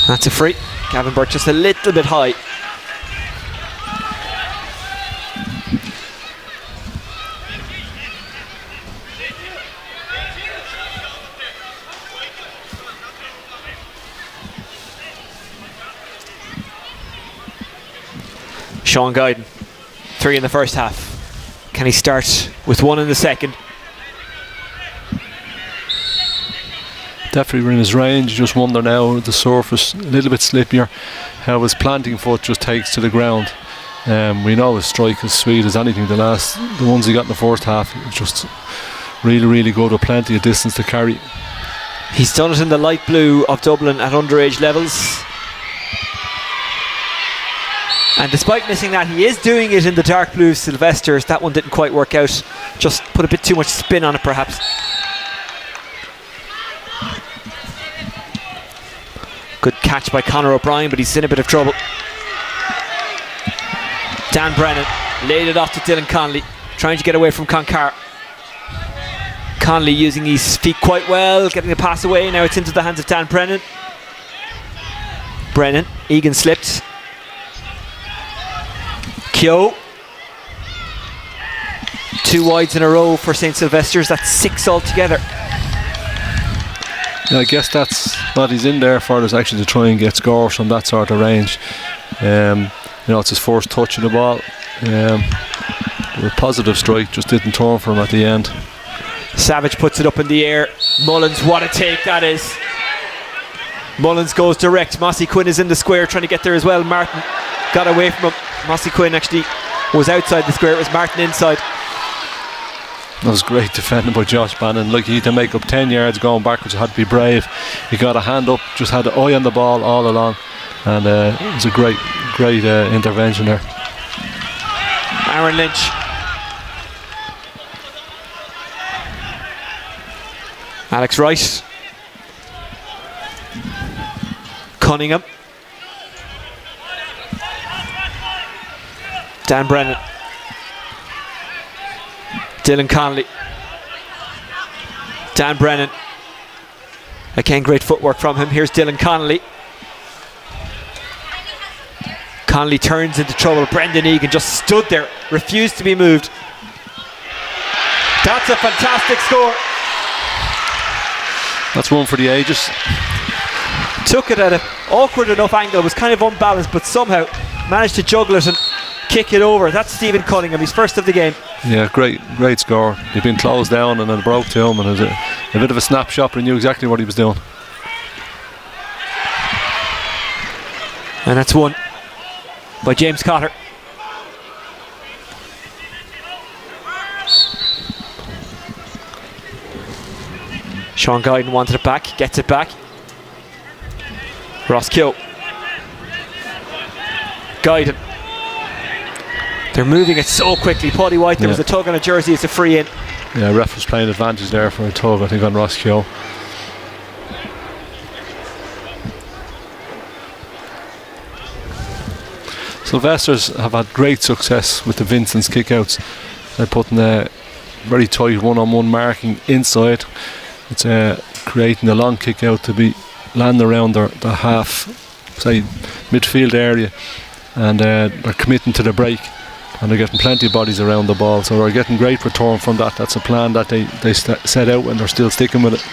That's a free. Gavin Burke just a little bit high. Sean Guyden, 3 in the first half. Can he start with 1 in the second? Definitely in his range. Just wonder now, the surface a little bit slippier, how his planting foot just takes to the ground. We know his strike is sweet as anything. The ones he got in the first half, just really good, with plenty of distance to carry. He's done it in the light blue of Dublin at underage levels, and despite missing that, he is doing it in the dark blue Sylvesters. That one didn't quite work out, just put a bit too much spin on it perhaps. Good catch by Conor O'Brien, but he's in a bit of trouble. Dan Brennan laid it off to Dylan Conley, trying to get away from Concar. Conley using his feet quite well, getting the pass away. Now it's into the hands of Dan Brennan. Egan slipped. Keogh. 2 wides in a row for St Sylvesters. That's 6 altogether. Yeah, I guess that's what he's in there for, is actually to try and get scores from that sort of range. It's his first touch of the ball. A positive strike, just didn't turn for him at the end. Savage puts it up in the air. Mullins, what a take that is. Mullins goes direct. Mossy Quinn is in the square trying to get there as well. Martin got away from him. Mossy Quinn actually was outside the square. It was Martin inside. That was great defending by Josh Bannon. Like, he had to make up 10 yards going backwards. He had to be brave. He got a hand up, just had the eye on the ball all along, and it was a great intervention there. Aaron Lynch. Alex Wright. Cunningham. Dan Brennan. Dylan Connolly. Dan Brennan. Again, great footwork from him. Here's Dylan Connolly. Connolly turns into trouble. Brendan Egan just stood there, refused to be moved. That's a fantastic score. That's one for the ages. Took it at an awkward enough angle, was kind of unbalanced, but somehow managed to juggle it and kick it over. That's Stephen Cunningham, he's first of the game. Yeah, great score. He'd been closed down and it broke to him, and it was a bit of a snapshot, but he knew exactly what he was doing. And that's won by James Cotter. Sean Guyton wanted it back, gets it back. Ross Keogh. Guyton. They're moving it so quickly. Paddy White, there was a tug on a jersey, it's a free in. Yeah, ref was playing advantage there for a tug, I think, on Ross Keogh. Sylvesters have had great success with the Vincents kickouts. They're putting a very tight one-on-one marking inside. It's creating a long kick out to be landing around their half, say, midfield area, and they're committing to the break, and they're getting plenty of bodies around the ball, so they're getting great return from that. That's a plan that they set out, and they're still sticking with it.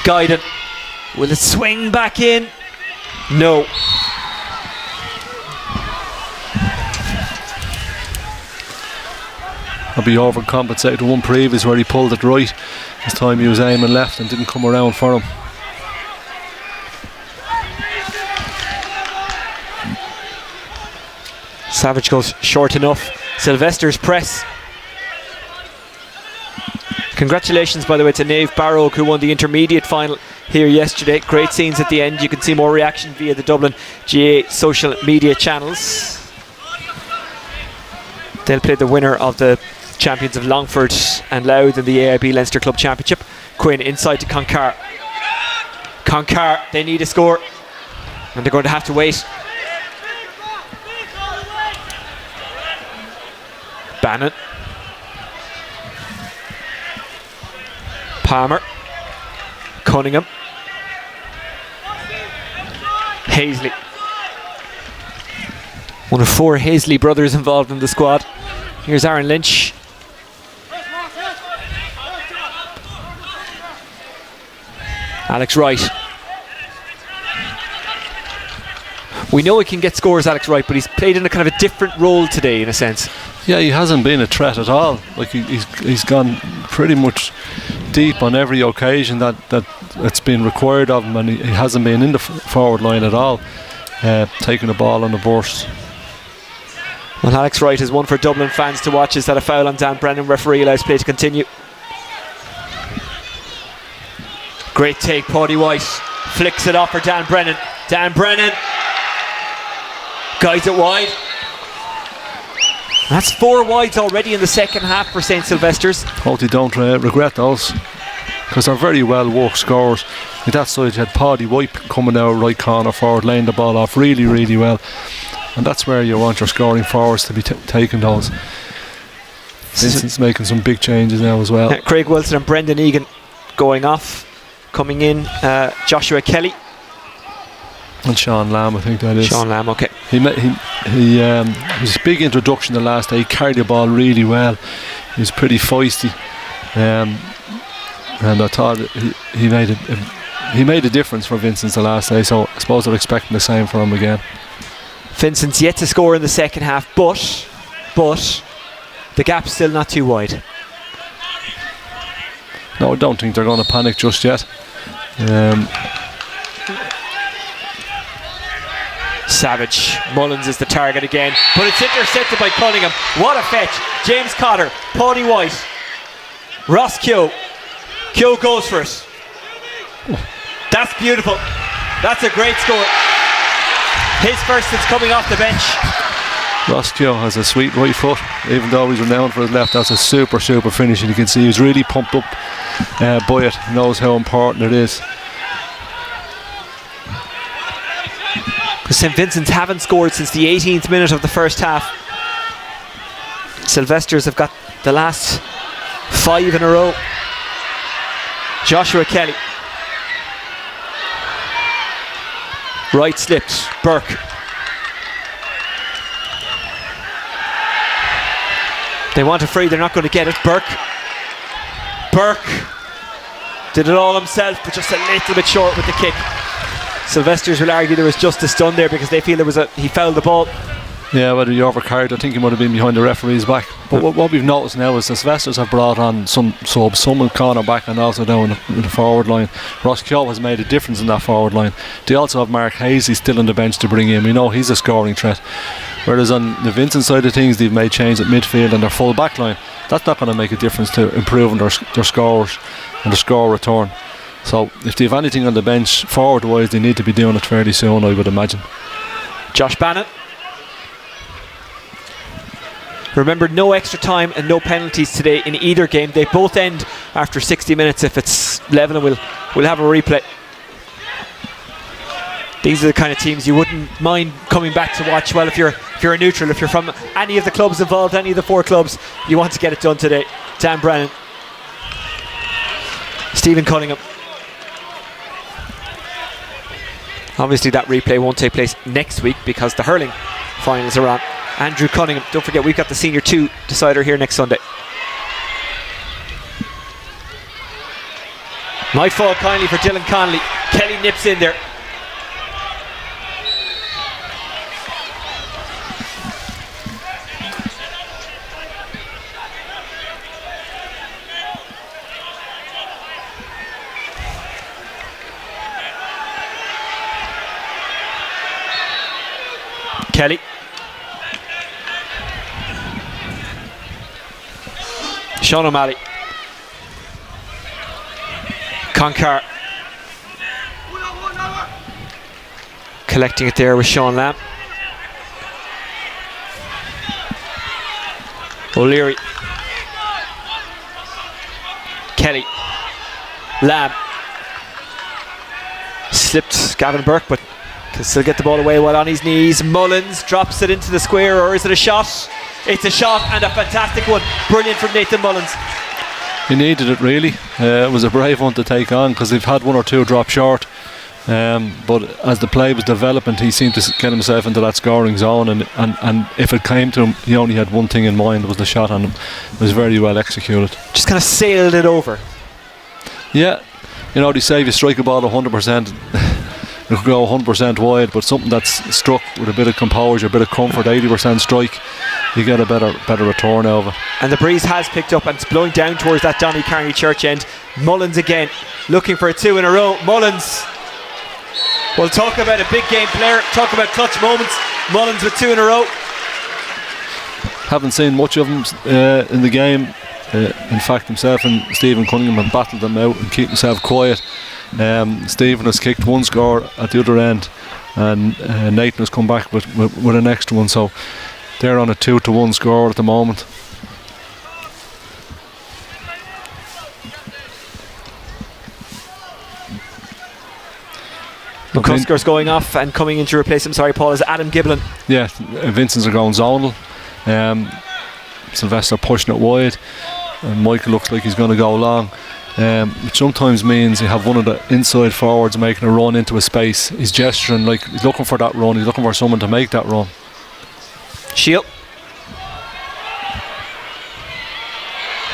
Guyton, will it swing back in? No. I'll be overcompensated. One previous where he pulled it right. This time he was aiming left and didn't come around for him. Savage goes short enough. Sylvesters press. Congratulations, by the way, to Nave Barrow, who won the intermediate final here yesterday. Great scenes at the end. You can see more reaction via the Dublin GA social media channels. They'll play the winner of the champions of Longford and Louth in the AIB Leinster Club Championship. Quinn inside to Concar. Concar, they need a score, and they're going to have to wait. Bannon. Palmer. Cunningham. Hazley. One of four Hazley brothers involved in the squad. Here's Aaron Lynch. Alex Wright. We know he can get scores, Alex Wright, but he's played in a kind of a different role today, in a sense. Yeah, he hasn't been a threat at all. Like, he's gone pretty much deep on every occasion that it's been required of him, and he hasn't been in the forward line at all, taking the ball on the burst. Well, Alex Wright is one for Dublin fans to watch. Is that a foul on Dan Brennan? Referee allows play to continue. Great take, Paddy White. Flicks it off for Dan Brennan. Dan Brennan guides it wide. That's 4 wides already in the second half for St Sylvesters. Hope they don't regret those, because they're very well worked scores. Like that side, you had Paddy White coming out right corner forward, laying the ball off really, really well. And that's where you want your scoring forwards to be taking those. Vincent's making some big changes now as well. Craig Wilson and Brendan Egan going off. Coming in, Joshua Kelly. And Sean Lamb, I think that is. Sean Lamb, okay. He was a big introduction the last day. He carried the ball really well. He was pretty feisty. and I thought he made a difference for Vincents the last day, so I suppose they're expecting the same for him again. Vincent's yet to score in the second half, but the gap's still not too wide. No, I don't think they're going to panic just yet. Savage. Mullins is the target again, but it's intercepted by Cunningham. What a fetch. James Cotter, Pawnee White, Ross Keogh. Keogh goes for it. That's beautiful. That's a great score. His first since coming off the bench. Ross Keogh has a sweet right foot, even though he's renowned for his left. That's a super finish, and you can see he's really pumped up by it. He knows how important it is. St Vincent's haven't scored since the 18th minute of the first half. Sylvesters have got the last 5 in a row. Joshua Kelly. Right slipped. Burke. They want a free, they're not going to get it. Burke did it all himself, but just a little bit short with the kick. Sylvesters will argue there was justice done there because they feel he fouled the ball. Yeah, whether he overcarried, I think he might have been behind the referee's back. But what we've noticed now is the Sylvesters have brought on some subs, some in corner back and also down in the forward line. Ross Keogh has made a difference in that forward line. They also have Mark Hasey still on the bench to bring in. We know he's a scoring threat. Whereas on the Vincent side of things, they've made change at midfield and their full back line. That's not going to make a difference to improving their scores and the score return. So if they have anything on the bench forward wise, they need to be doing it fairly soon, I would imagine. Josh Bannon. Remember, no extra time and no penalties today in either game. They both end after 60 minutes if it's level, and we'll have a replay. These are the kind of teams you wouldn't mind coming back to watch. Well, if you're a neutral, if you're from any of the clubs involved, any of the 4 clubs, you want to get it done today. Dan Brennan. Stephen Cunningham. Obviously that replay won't take place next week because the hurling finals are on. Andrew Cunningham. Don't forget, we've got the Senior 2 decider here next Sunday. Might fall kindly for Dylan Connolly. Kelly nips in there. Kelly. Sean O'Malley. Concar. Collecting it there with Sean Lamb. O'Leary. Kelly. Lamb. Slipped Gavin Burke, but can still get the ball away while on his knees. Mullins drops it into the square, or is it a shot? It's a shot, and a fantastic one. Brilliant from Nathan Mullins. He needed it really. It was a brave one to take on because they've had 1 or 2 drop short. But as the play was developing, he seemed to get himself into that scoring zone, and if it came to him, he only had one thing in mind, was the shot on him. It was very well executed. Just kind of sailed it over. Yeah, you know, they say if you strike a ball 100%, it could go 100% wide, but something that's struck with a bit of composure, a bit of comfort, 80% strike, you get a better return out of it. And the breeze has picked up and it's blowing down towards that Donny Carney church end. Mullins again, looking for a 2 in a row. Mullins. We'll talk about a big game player, talk about clutch moments. Mullins with 2 in a row. Haven't seen much of him in the game. In fact, himself and Stephen Cunningham have battled them out and keep himself quiet. Stephen has kicked 1 score at the other end, and Nathan has come back with an extra one, so they're on a 2-1 score at the moment. McCusker's going off, and coming in to replace him, sorry Paul, is Adam Giblin. Yeah, Vincents are going zonal. Sylvester pushing it wide, and Michael looks like he's going to go long, which sometimes means you have one of the inside forwards making a run into a space. He's gesturing like he's looking for that run, he's looking for someone to make that run. Shield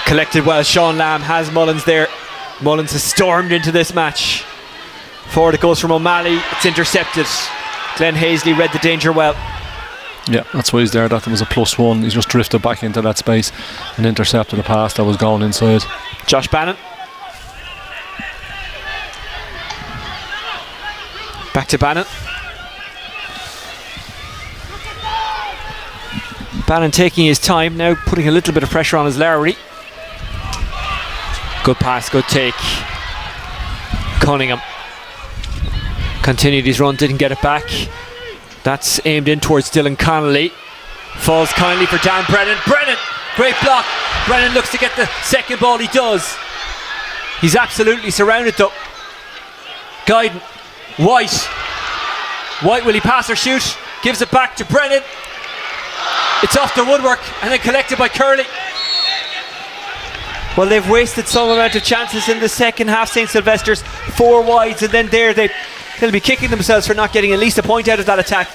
collected well. Sean Lamb has Mullins there. Mullins has stormed into this match. Forward it goes from O'Malley. It's intercepted. Glenn Hazley read the danger well. Yeah, that's why he's there. That was a +1. He's just drifted back into that space and intercepted the pass that was going inside. Josh Bannon. Back to Bannon. Bannon taking his time now, putting a little bit of pressure on his Lowry. Good pass, good take. Cunningham continued his run, didn't get it back. That's aimed in towards Dylan Connolly. Falls kindly for Dan Brennan. Brennan, great block. Brennan looks to get the second ball. He does. He's absolutely surrounded though. Guyden. White. White, will he pass or shoot? Gives it back to Brennan. It's off the woodwork and then collected by Curley. Well, they've wasted some amount of chances in the second half, St. Sylvesters. 4 wides, and then they'll be kicking themselves for not getting at least a point out of that attack.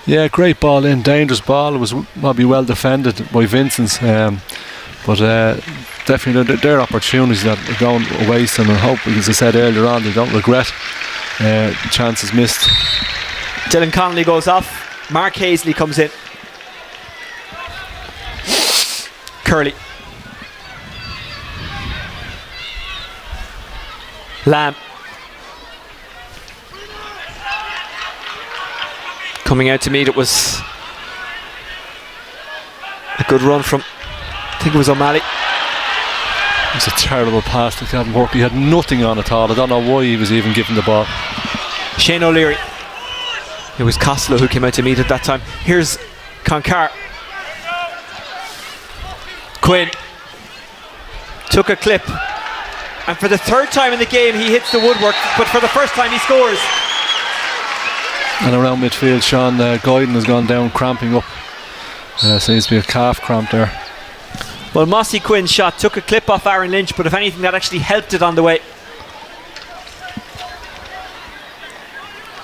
Yeah, great ball in, dangerous ball. It was probably well defended by Vincents, but definitely their opportunities that are going to waste, and I hope, as I said earlier on, they don't regret chances missed. Dylan Connolly goes off. Mark Hazley comes in. Curley. Lamb. Coming out to meet it was a good run from, I think it was O'Malley. It was a terrible pass to Gavin Burke. He had nothing on at all. I don't know why he was even given the ball. Shane O'Leary. It was Costello who came out to meet at that time. Here's Concar. Quinn took a clip, and for the third time in the game he hits the woodwork, but for the first time he scores. And around midfield, Sean Guyden has gone down, cramping up. Seems to be a calf cramp there. Well, Mossy Quinn's shot took a clip off Aaron Lynch, but if anything that actually helped it on the way.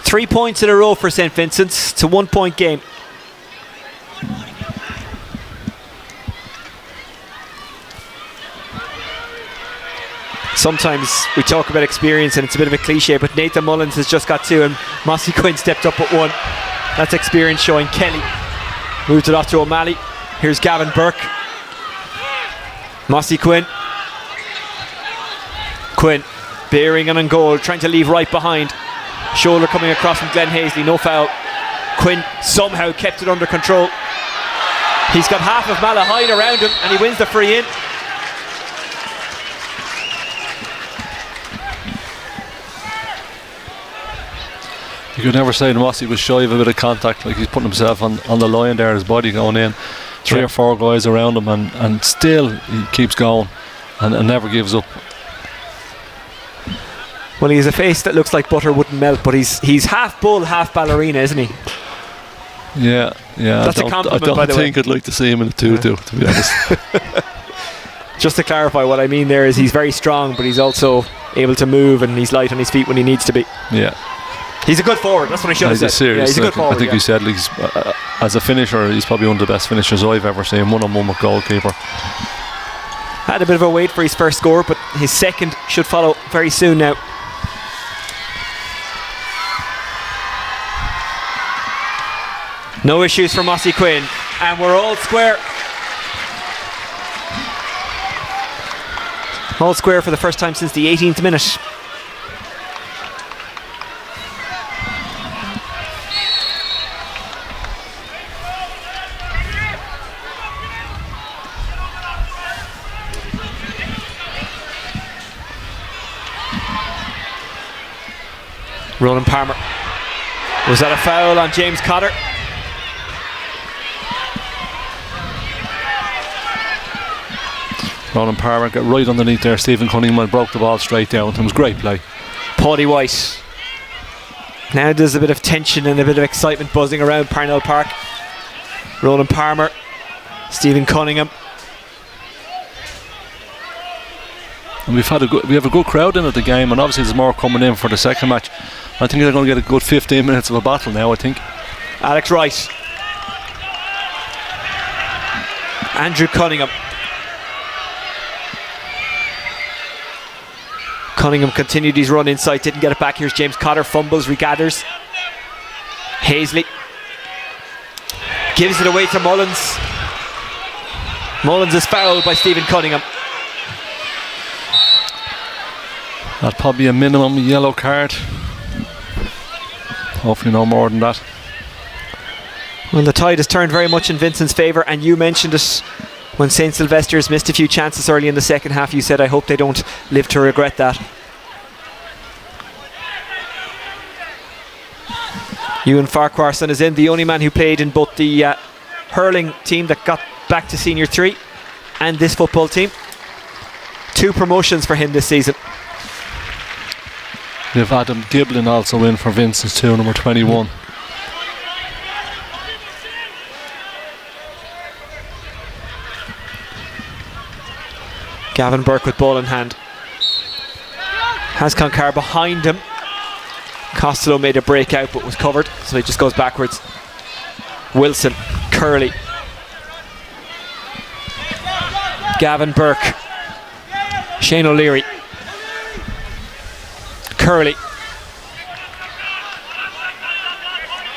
3 points in a row for St. Vincent's. It's a 1 point game. Sometimes we talk about experience and it's a bit of a cliche, but Nathan Mullins has just got 2 and Mossy Quinn stepped up at 1. That's experience showing. Kelly moved it off to O'Malley. Here's Gavin Burke. Mossy Quinn. Quinn bearing and on goal, trying to leave right behind. Shoulder coming across from Glenn Hazley, no foul. Quinn somehow kept it under control. He's got half of Malahide around him and he wins the free in. You could never say Mossy was shy of a bit of contact, like he's putting himself on the line there, his body going in. 3 or 4 guys around him, and still he keeps going and never gives up. Well, he has a face that looks like butter wouldn't melt, but he's half bull, half ballerina, isn't he? Yeah. That's a compliment, by the way. I don't think I'd like to see him in a tutu, to be honest. Just to clarify, what I mean there is he's very strong, but he's also able to move and he's light on his feet when he needs to be. Yeah. He's a good forward, that's what I should have said. Serious, he's a good forward. I think you said he's, as a finisher, he's probably one of the best finishers I've ever seen, one-on-one with goalkeeper. Had a bit of a wait for his first score, but his second should follow very soon now. No issues for Mossy Quinn, and we're all square. All square for the first time since the 18th minute. Roland Palmer. Was that a foul on James Cotter? Roland Palmer got right underneath there. Stephen Cunningham broke the ball straight down. It was great play. Paddy White. Now there's a bit of tension and a bit of excitement buzzing around Parnell Park. Roland Palmer. Stephen Cunningham. And we have a good crowd in at the game, and obviously there's more coming in for the second match. I think they're going to get a good 15 minutes of a battle now, I think. Alex Wright. Andrew Cunningham. Cunningham continued his run inside, didn't get it back. Here's James Cotter, fumbles, regathers. Hazley gives it away to Mullins. Mullins is fouled by Stephen Cunningham. That's probably a minimum yellow card. Hopefully no more than that. Well, the tide has turned very much in Vincent's favour, and you mentioned it when St Sylvesters missed a few chances early in the second half. You said, I hope they don't live to regret that. Ewan Farquharson is in, the only man who played in both the hurling team that got back to Senior 3 and this football team. 2 promotions for him this season. We have Adam Giblin also in for Vincents too, number 21. Gavin Burke with ball in hand. Has Cloncar behind him. Costello made a breakout but was covered, so he just goes backwards. Wilson, Curley. Gavin Burke. Shane O'Leary. Curley.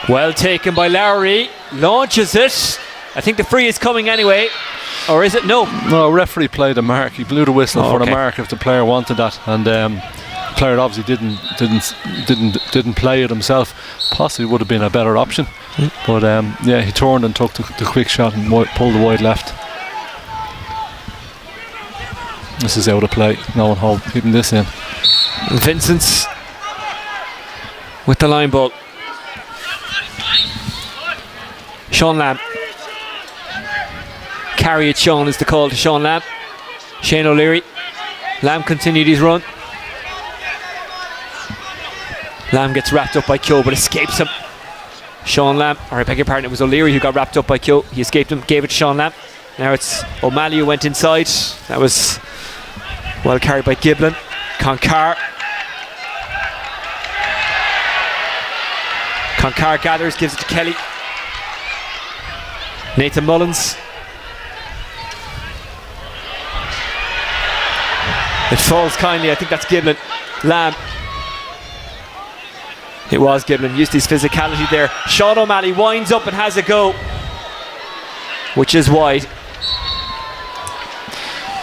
Well taken by Lowry. Launches it. I think the free is coming anyway. Or is it? No. No, referee played a mark. He blew the whistle for the mark if the player wanted that, and the player obviously didn't play it himself. Possibly would have been a better option, but yeah, he turned and took the quick shot and pulled the wide left. This is out of play. No one keeping this in. Vincents with the line ball. Sean Lamb. Carry it, Sean, is the call to Sean Lamb. Shane O'Leary. Lamb continued his run. Lamb gets wrapped up by Keogh but escapes him. Sean Lamb, or I beg your pardon, it was O'Leary who got wrapped up by Keogh. He escaped him, gave it to Sean Lamb. Now it's O'Malley who went inside. That was well carried by Giblin. Cloncar gathers, gives it to Kelly. Nathan Mullins. It falls kindly, I think that's Giblin. Lamb. It was Giblin, used his physicality there. Sean O'Malley winds up and has a go, which is wide.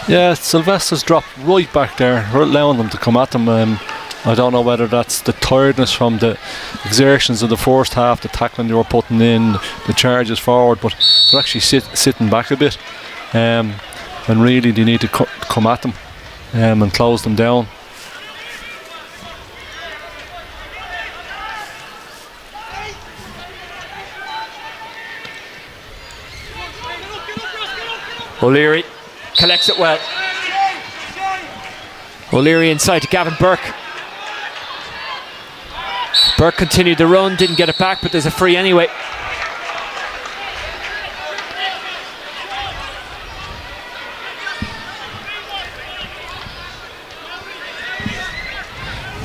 Yeah, Sylvesters dropped right back there, allowing them to come at them. I don't know whether that's the tiredness from the exertions of the first half, the tackling they were putting in, the charges forward, but they're actually sitting back a bit. And really they need to come at them and close them down. O'Leary collects it well. O'Leary inside to Gavin Burke. Burke continued the run, didn't get it back, but there's a free anyway.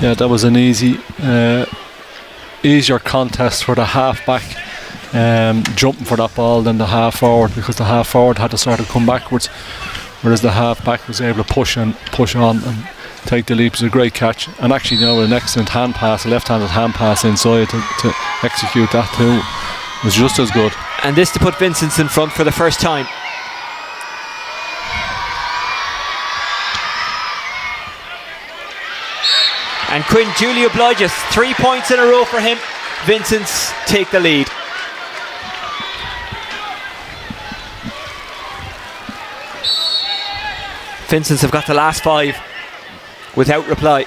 Yeah, that was an easier contest for the half-back jumping for that ball than the half-forward, because the half-forward had to sort of come backwards, whereas the half-back was able to push on and take the leap. It was a great catch, and actually, you know, an excellent hand pass, a left-handed hand pass inside to execute that too. It was just as good. And this to put Vincents in front for the first time. And Quinn duly obliges. 3 points in a row for him. Vincents take the lead. Vincents have got the last 5 without reply.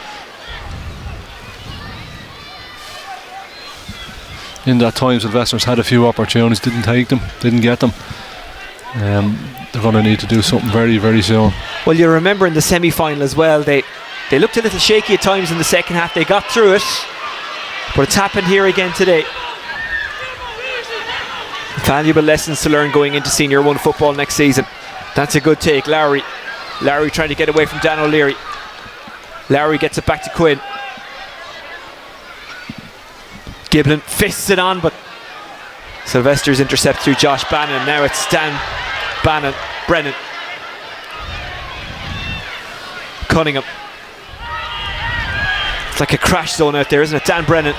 In that time, Sylvesters had a few opportunities, didn't take them, didn't get them. They're going to need to do something very, very soon. Well, you remember in the semi-final as well, they looked a little shaky at times in the second half. They got through it, but it's happened here again today. Valuable lessons to learn going into Senior 1 football next season. That's a good take. Lowry trying to get away from Dan O'Leary. Lowry gets it back to Quinn. Giblin fists it on, but Sylvesters intercept through Josh Bannon. Now it's Dan Brennan. Cunningham. It's like a crash zone out there, isn't it? Dan Brennan,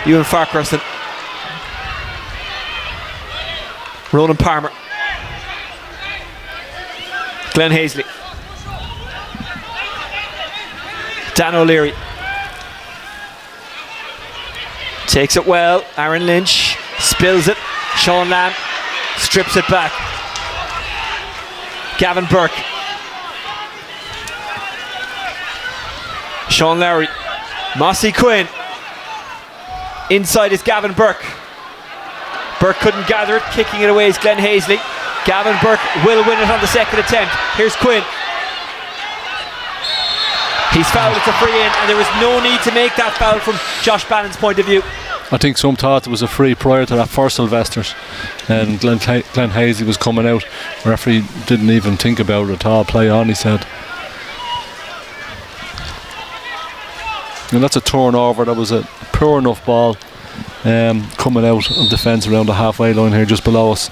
Ewan Farquharson, Ronan Palmer, Glenn Hazley, Dan O'Leary. Takes it well. Aaron Lynch spills it. Sean Lamb strips it back. Gavin Burke. Sean Lowry. Mossy Quinn. Inside is Gavin Burke. Burke couldn't gather it. Kicking it away is Glenn Hazley. Gavin Burke will win it on the second attempt. Here's Quinn. He's fouled, it's a free in, and there was no need to make that foul from Josh Bannon's point of view. I think some thought it was a free prior to that for Sylvesters, and Glenn Hazley was coming out. The referee didn't even think about it at all. Play on, he said. And that's a turnover. That was a poor enough ball coming out of defence around the halfway line here just below us,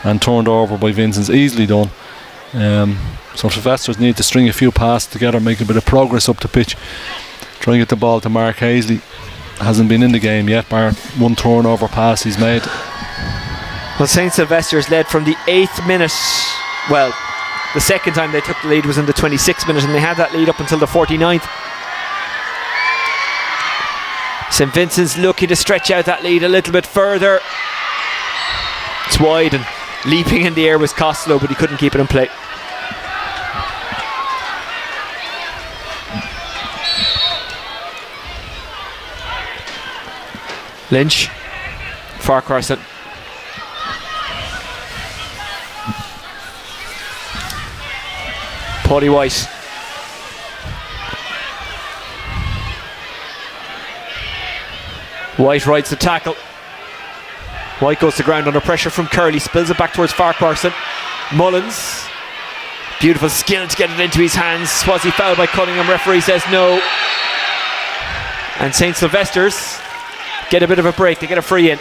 and turned over by Vincents. Easily done. So Sylvesters need to string a few passes together, make a bit of progress up the pitch, try and get the ball to Mark Hazley. Hasn't been in the game yet, bar one turnover pass he's made. Well, St. Sylvesters led from the 8th minute. Well, the second time they took the lead was in the 26th minute, and they had that lead up until the 49th. St. Vincent's looking to stretch out that lead a little bit further. It's wide, and leaping in the air was Costello, but he couldn't keep it in play. Lynch, Farquharson, Paddy White, White rides the tackle. White goes to ground under pressure from Curley, spills it back towards Farquharson. Mullins, beautiful skill to get it into his hands. Was he fouled by Cunningham? Referee says no. And St. Sylvesters get a bit of a break, they get a free in.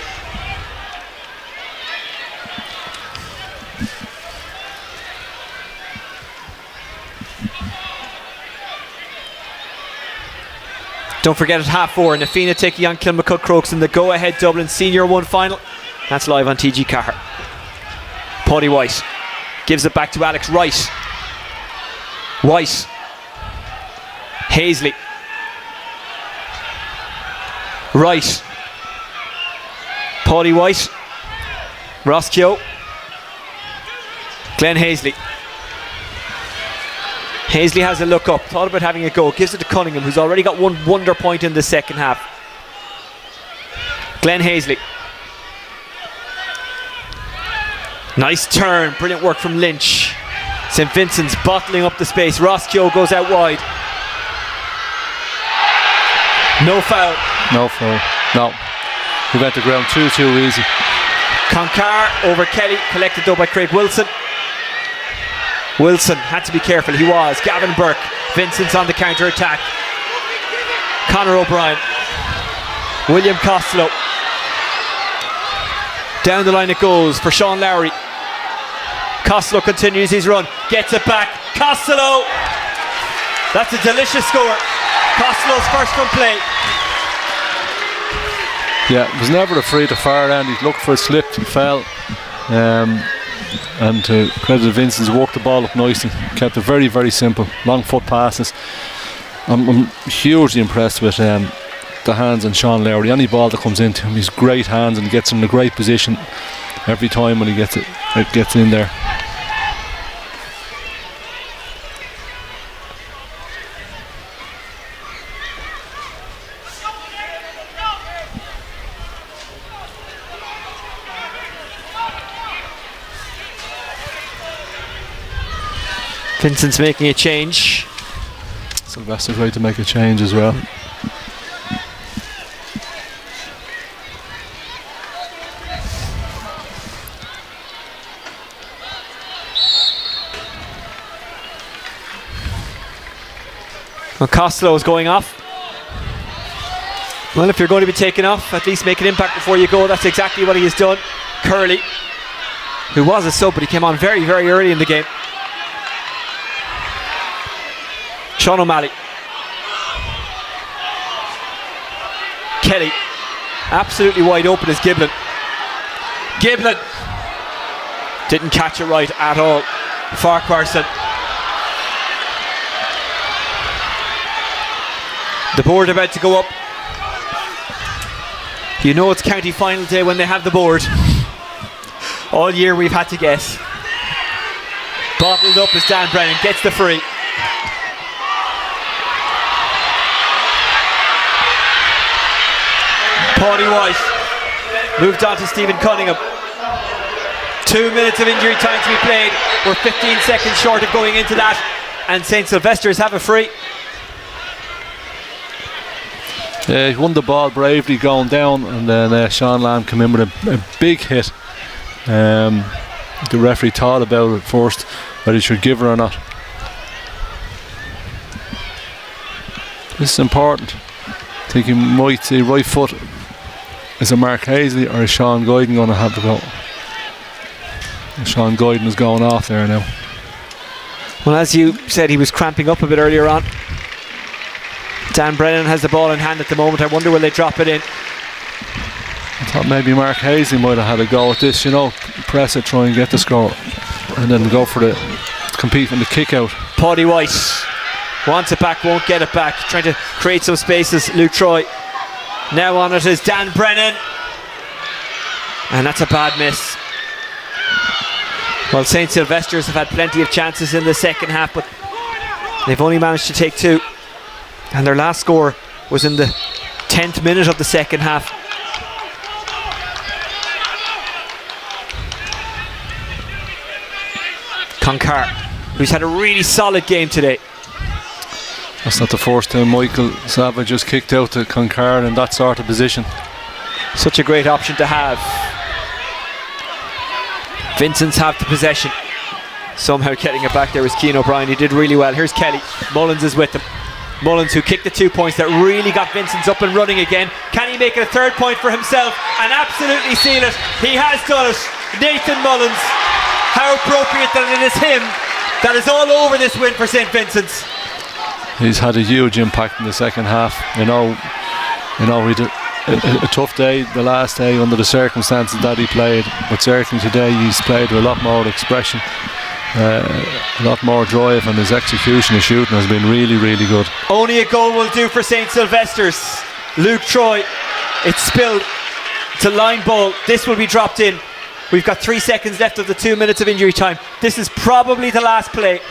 Don't forget at 4:30, Nafina taking on Kilmacud Crokes in the go-ahead Dublin Senior 1 final. That's live on TG Cahir. Paddy White gives it back to Alex Wright. White, Hazley, Wright, Paddy White, Ross Keogh, Glenn Hazley. Hazley has a look up, thought about having a go, gives it to Cunningham, who's already got one wonder point in the second half. Glenn Hazley. Nice turn, brilliant work from Lynch. St. Vincent's bottling up the space. Ross Keogh goes out wide. No foul. No foul. No. He went to ground too easy. Concar over Kelly, collected though by Craig Wilson. Wilson had to be careful, he was. Gavin Burke, Vincent's on the counter attack. Conor O'Brien, William Costello. Down the line it goes for Sean Lowry. Costello continues his run, gets it back. Costello! That's a delicious score. Costello's first from play. Yeah, was never afraid of far end. He looked for a slip, he fell. And to credit Vincent's, worked the ball up nicely, kept it very, very simple. Long foot passes. I'm hugely impressed with the hands on Sean Lowry. Any ball that comes into him, he's great hands and gets him in a great position every time when he gets in there. Vincent's making a change. Sylvester's right to make a change as well. Well, Costello is going off. Well, if you're going to be taken off, at least make an impact before you go. That's exactly what he has done. Curley, who was a sub, but he came on very, very early in the game. Sean O'Malley. Kelly absolutely wide open is Giblin. Giblin didn't catch it right at all. Farquharson. The board about to go up. You know it's county final day when they have the board. All year we've had to guess. Bottled up as Dan Brennan gets the free. Paudie White moved on to Stephen Cunningham. 2 minutes of injury time to be played. We're 15 seconds short of going into that, and St Sylvesters have a free. Yeah, he won the ball bravely going down, and then Sean Lamb came in with a big hit. The referee thought about it first, whether he should give her or not. This is important. I think he might say right foot. Is it Mark Hazley or is Sean Guyden going to have to go? Sean Guyden is going off there now. Well, as you said, he was cramping up a bit earlier on. Dan Brennan has the ball in hand at the moment. I wonder will they drop it in. I thought maybe Mark Hazley might have had a go at this, you know, press it, try and get the score, and then go for the compete in the kick out. Paudie White wants it back, won't get it back, trying to create some spaces. Luke Troy now on it is Dan Brennan, and that's a bad miss. Well, St Sylvesters have had plenty of chances in the second half, but they've only managed to take 2, and their last score was in the 10th minute of the second half. Concar, who's had a really solid game today. That's not the first time Michael Savage has kicked out to Concar in that sort of position. Such a great option to have. Vincents have the possession. Somehow getting it back there was Cian O'Brien. He did really well. Here's Kelly. Mullins is with him. Mullins, who kicked the 2 points that really got Vincents up and running again. Can he make it a 3rd point for himself and absolutely seal it? He has done it. Nathan Mullins. How appropriate that it is him that is all over this win for St Vincent's. He's had a huge impact in the second half. You know, we did a tough day the last day under the circumstances that he played, but certainly today he's played with a lot more expression, a lot more drive, and his execution of shooting has been really, really good. Only a goal will do for St Sylvesters. Luke Troy, it's spilled to line ball. This will be dropped in. We've got 3 seconds left of the 2 minutes of injury time. This is probably the last play.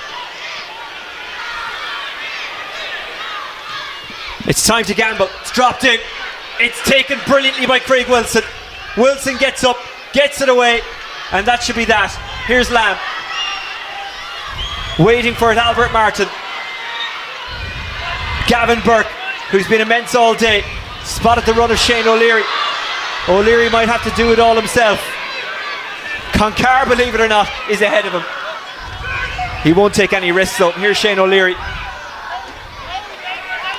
It's time to gamble. It's dropped in. It's taken brilliantly by Craig Wilson. Wilson gets up, gets it away, and that should be that. Here's Lamb. Waiting for it, Albert Martin. Gavin Burke, who's been immense all day, spotted the run of Shane O'Leary. O'Leary might have to do it all himself. Concar, believe it or not, is ahead of him. He won't take any risks though. Here's Shane O'Leary.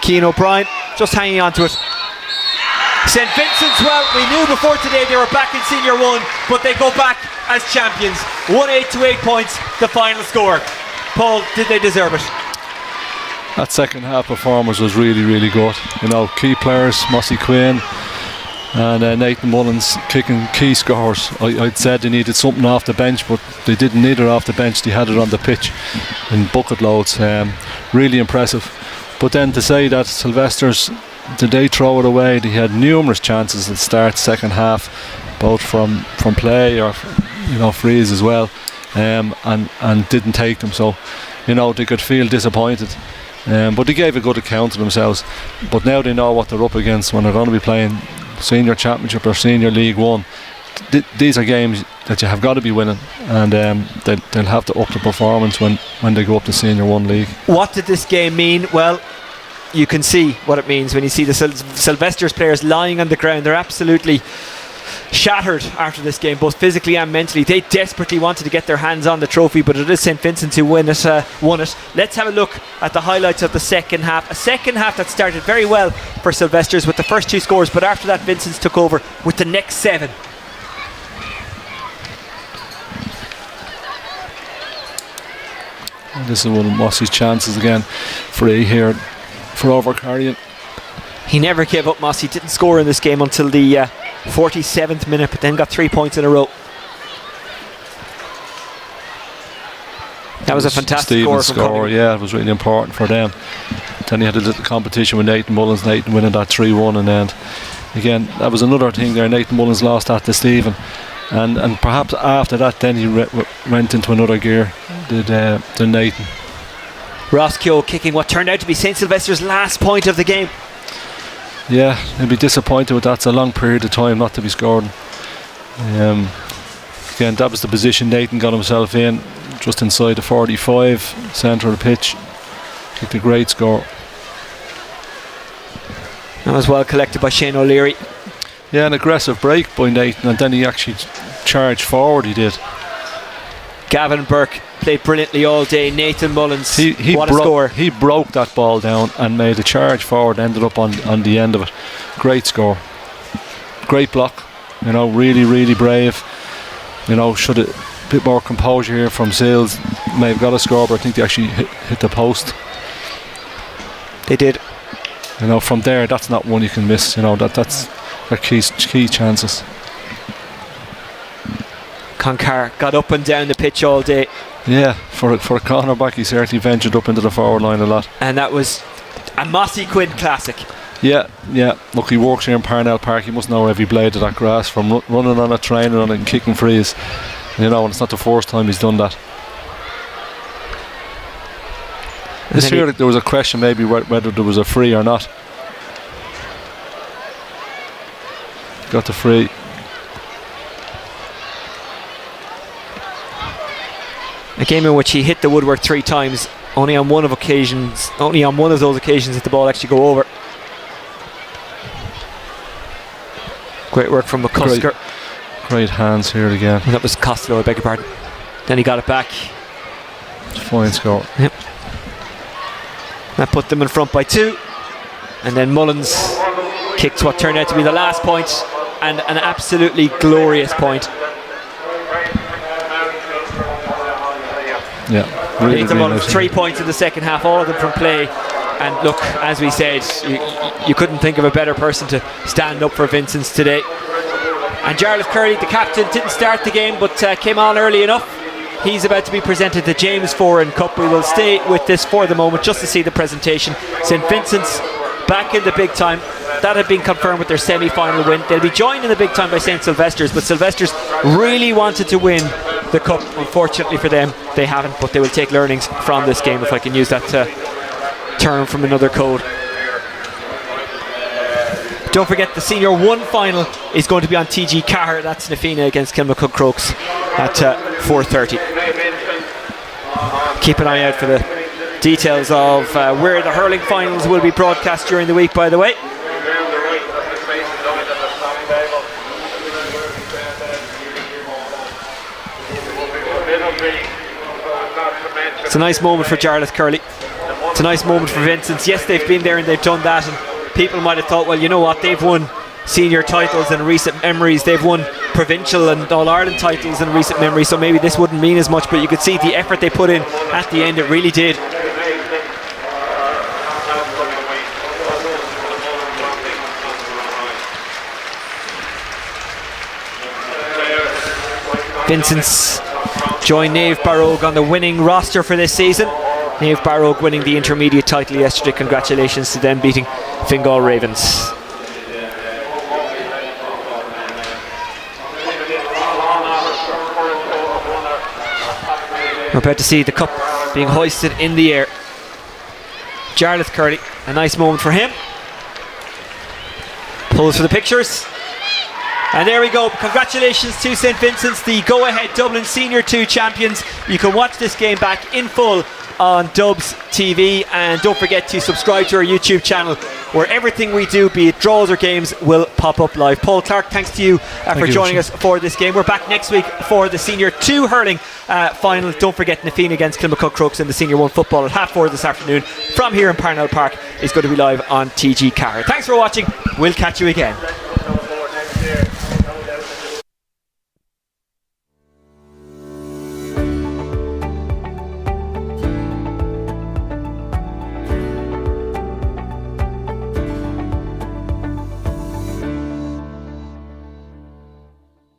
Cian O'Brien just hanging on to it. St Vincent's, well, we knew before today they were back in Senior 1, but they go back as champions. 1-8 to 8 points, the final score. Paul, did they deserve it? That second half performance was really, really good. You know, key players, Mossy Quinn and Nathan Mullins kicking key scores. I'd said they needed something off the bench, but they didn't need it off the bench. They had it on the pitch in bucket loads. Really impressive. But then to say that Sylvesters, did they throw it away? They had numerous chances at start second half, both from play or frees as well, and didn't take them. So they could feel disappointed. But they gave a good account of themselves. But now they know what they're up against when they're going to be playing Senior Championship or Senior League 1. These are games that you have got to be winning, and they'll have to up the performance when they go up to Senior 1 League. What did this game mean? Well, you can see what it means when you see the Sylvesters players lying on the ground. They're absolutely shattered after this game, both physically and mentally. They desperately wanted to get their hands on the trophy, but it is St Vincent's who won it. Let's have a look at the highlights of the second half. A second half that started very well for Sylvesters with the first 2 scores, but after that Vincent's took over with the next 7. And this is one of Mossy's chances again. Free here for Overcarrion. He never gave up, Moss. He didn't score in this game until the 47th minute, but then got 3 points in a row. That was a fantastic score from Cunningham. Yeah, it was really important for them. Then he had a little competition with Nathan Mullins. Nathan winning that 3-1, and then again that was another thing there. Nathan Mullins lost that to Stephen, and perhaps after that then he went into another gear. Did Nathan. Ross Keogh kicking what turned out to be St Sylvesters' last point of the game. Yeah, he'll be disappointed with that. It's a long period of time not to be scored. Again, that was the position Nathan got himself in, just inside the 45, centre of the pitch. Kicked a great score. That was well collected by Shane O'Leary. Yeah, an aggressive break by Nathan, and then he actually charged forward, he did. Gavin Burke played brilliantly all day. Nathan Mullins, what a score. He broke that ball down and made a charge forward, ended up on the end of it. Great score. Great block, really, really brave. Should a bit more composure here from Sales. May have got a score, but I think they actually hit the post. They did. From there, that's not one you can miss. That's their key chances. Concar got up and down the pitch all day. Yeah, for a cornerback, he certainly ventured up into the forward line a lot. And that was a Mossy Quinn classic. Yeah. Look, he works here in Parnell Park. He must know every blade of that grass from running on it, training on it, and kicking frees. And it's not the first time he's done that. This year there was a question maybe whether there was a free or not. Got the free. A game in which he hit the woodwork 3 times. Only on one of those occasions did the ball actually go over. Great work from McCusker. Great hands here again. And that was Costello, I beg your pardon. Then he got it back. Fine score. Yep. That put them in front by 2. And then Mullins kicked what turned out to be the last point, and an absolutely glorious point. Yeah, really, Nathan Mullins, 3 points in the second half, all of them from play. And look, as we said, you couldn't think of a better person to stand up for Vincents today. And Jarlath Curley, the captain, didn't start the game but came on early enough. He's about to be presented the James Foran Cup. We will stay with this for the moment just to see the presentation. St Vincents back in the big time. That had been confirmed with their semi-final win. They'll be joined in the big time by St Sylvesters, but Sylvesters really wanted to win the cup. Unfortunately for them, they haven't, but they will take learnings from this game, if I can use that term from another code. Don't forget the Senior 1 final is going to be on TG Carr. That's Nafina against Kilmacud Crokes at 4:30. Keep an eye out for the details of where the hurling finals will be broadcast during the week, by the way. It's a nice moment for Jarlath Curley. It's a nice moment for Vincents. Yes, they've been there and they've done that, and people might have thought, well, you know what, they've won senior titles in recent memories, they've won provincial and All-Ireland titles in recent memory, so maybe this wouldn't mean as much, but you could see the effort they put in at the end. It really did. Vincents join Naomh Barrogue on the winning roster for this season. Naomh Barrogue winning the intermediate title yesterday. Congratulations to them, beating Fingal Ravens. We're about to see the cup being hoisted in the air. Jarlath Curley, a nice moment for him. Pulls for the pictures. And there we go. Congratulations to St Vincents, the go-ahead Dublin Senior 2 champions. You can watch this game back in full on Dubs TV, and don't forget to subscribe to our YouTube channel, where everything we do, be it draws or games, will pop up live. Paul Clark, thanks to you for joining us for this game. We're back next week for the Senior 2 hurling final. Don't forget Nafina against Kilmacud Crokes in the Senior 1 football at 4:30 this afternoon from here in Parnell Park is going to be live on TG Carr. Thanks for watching. We'll catch you again.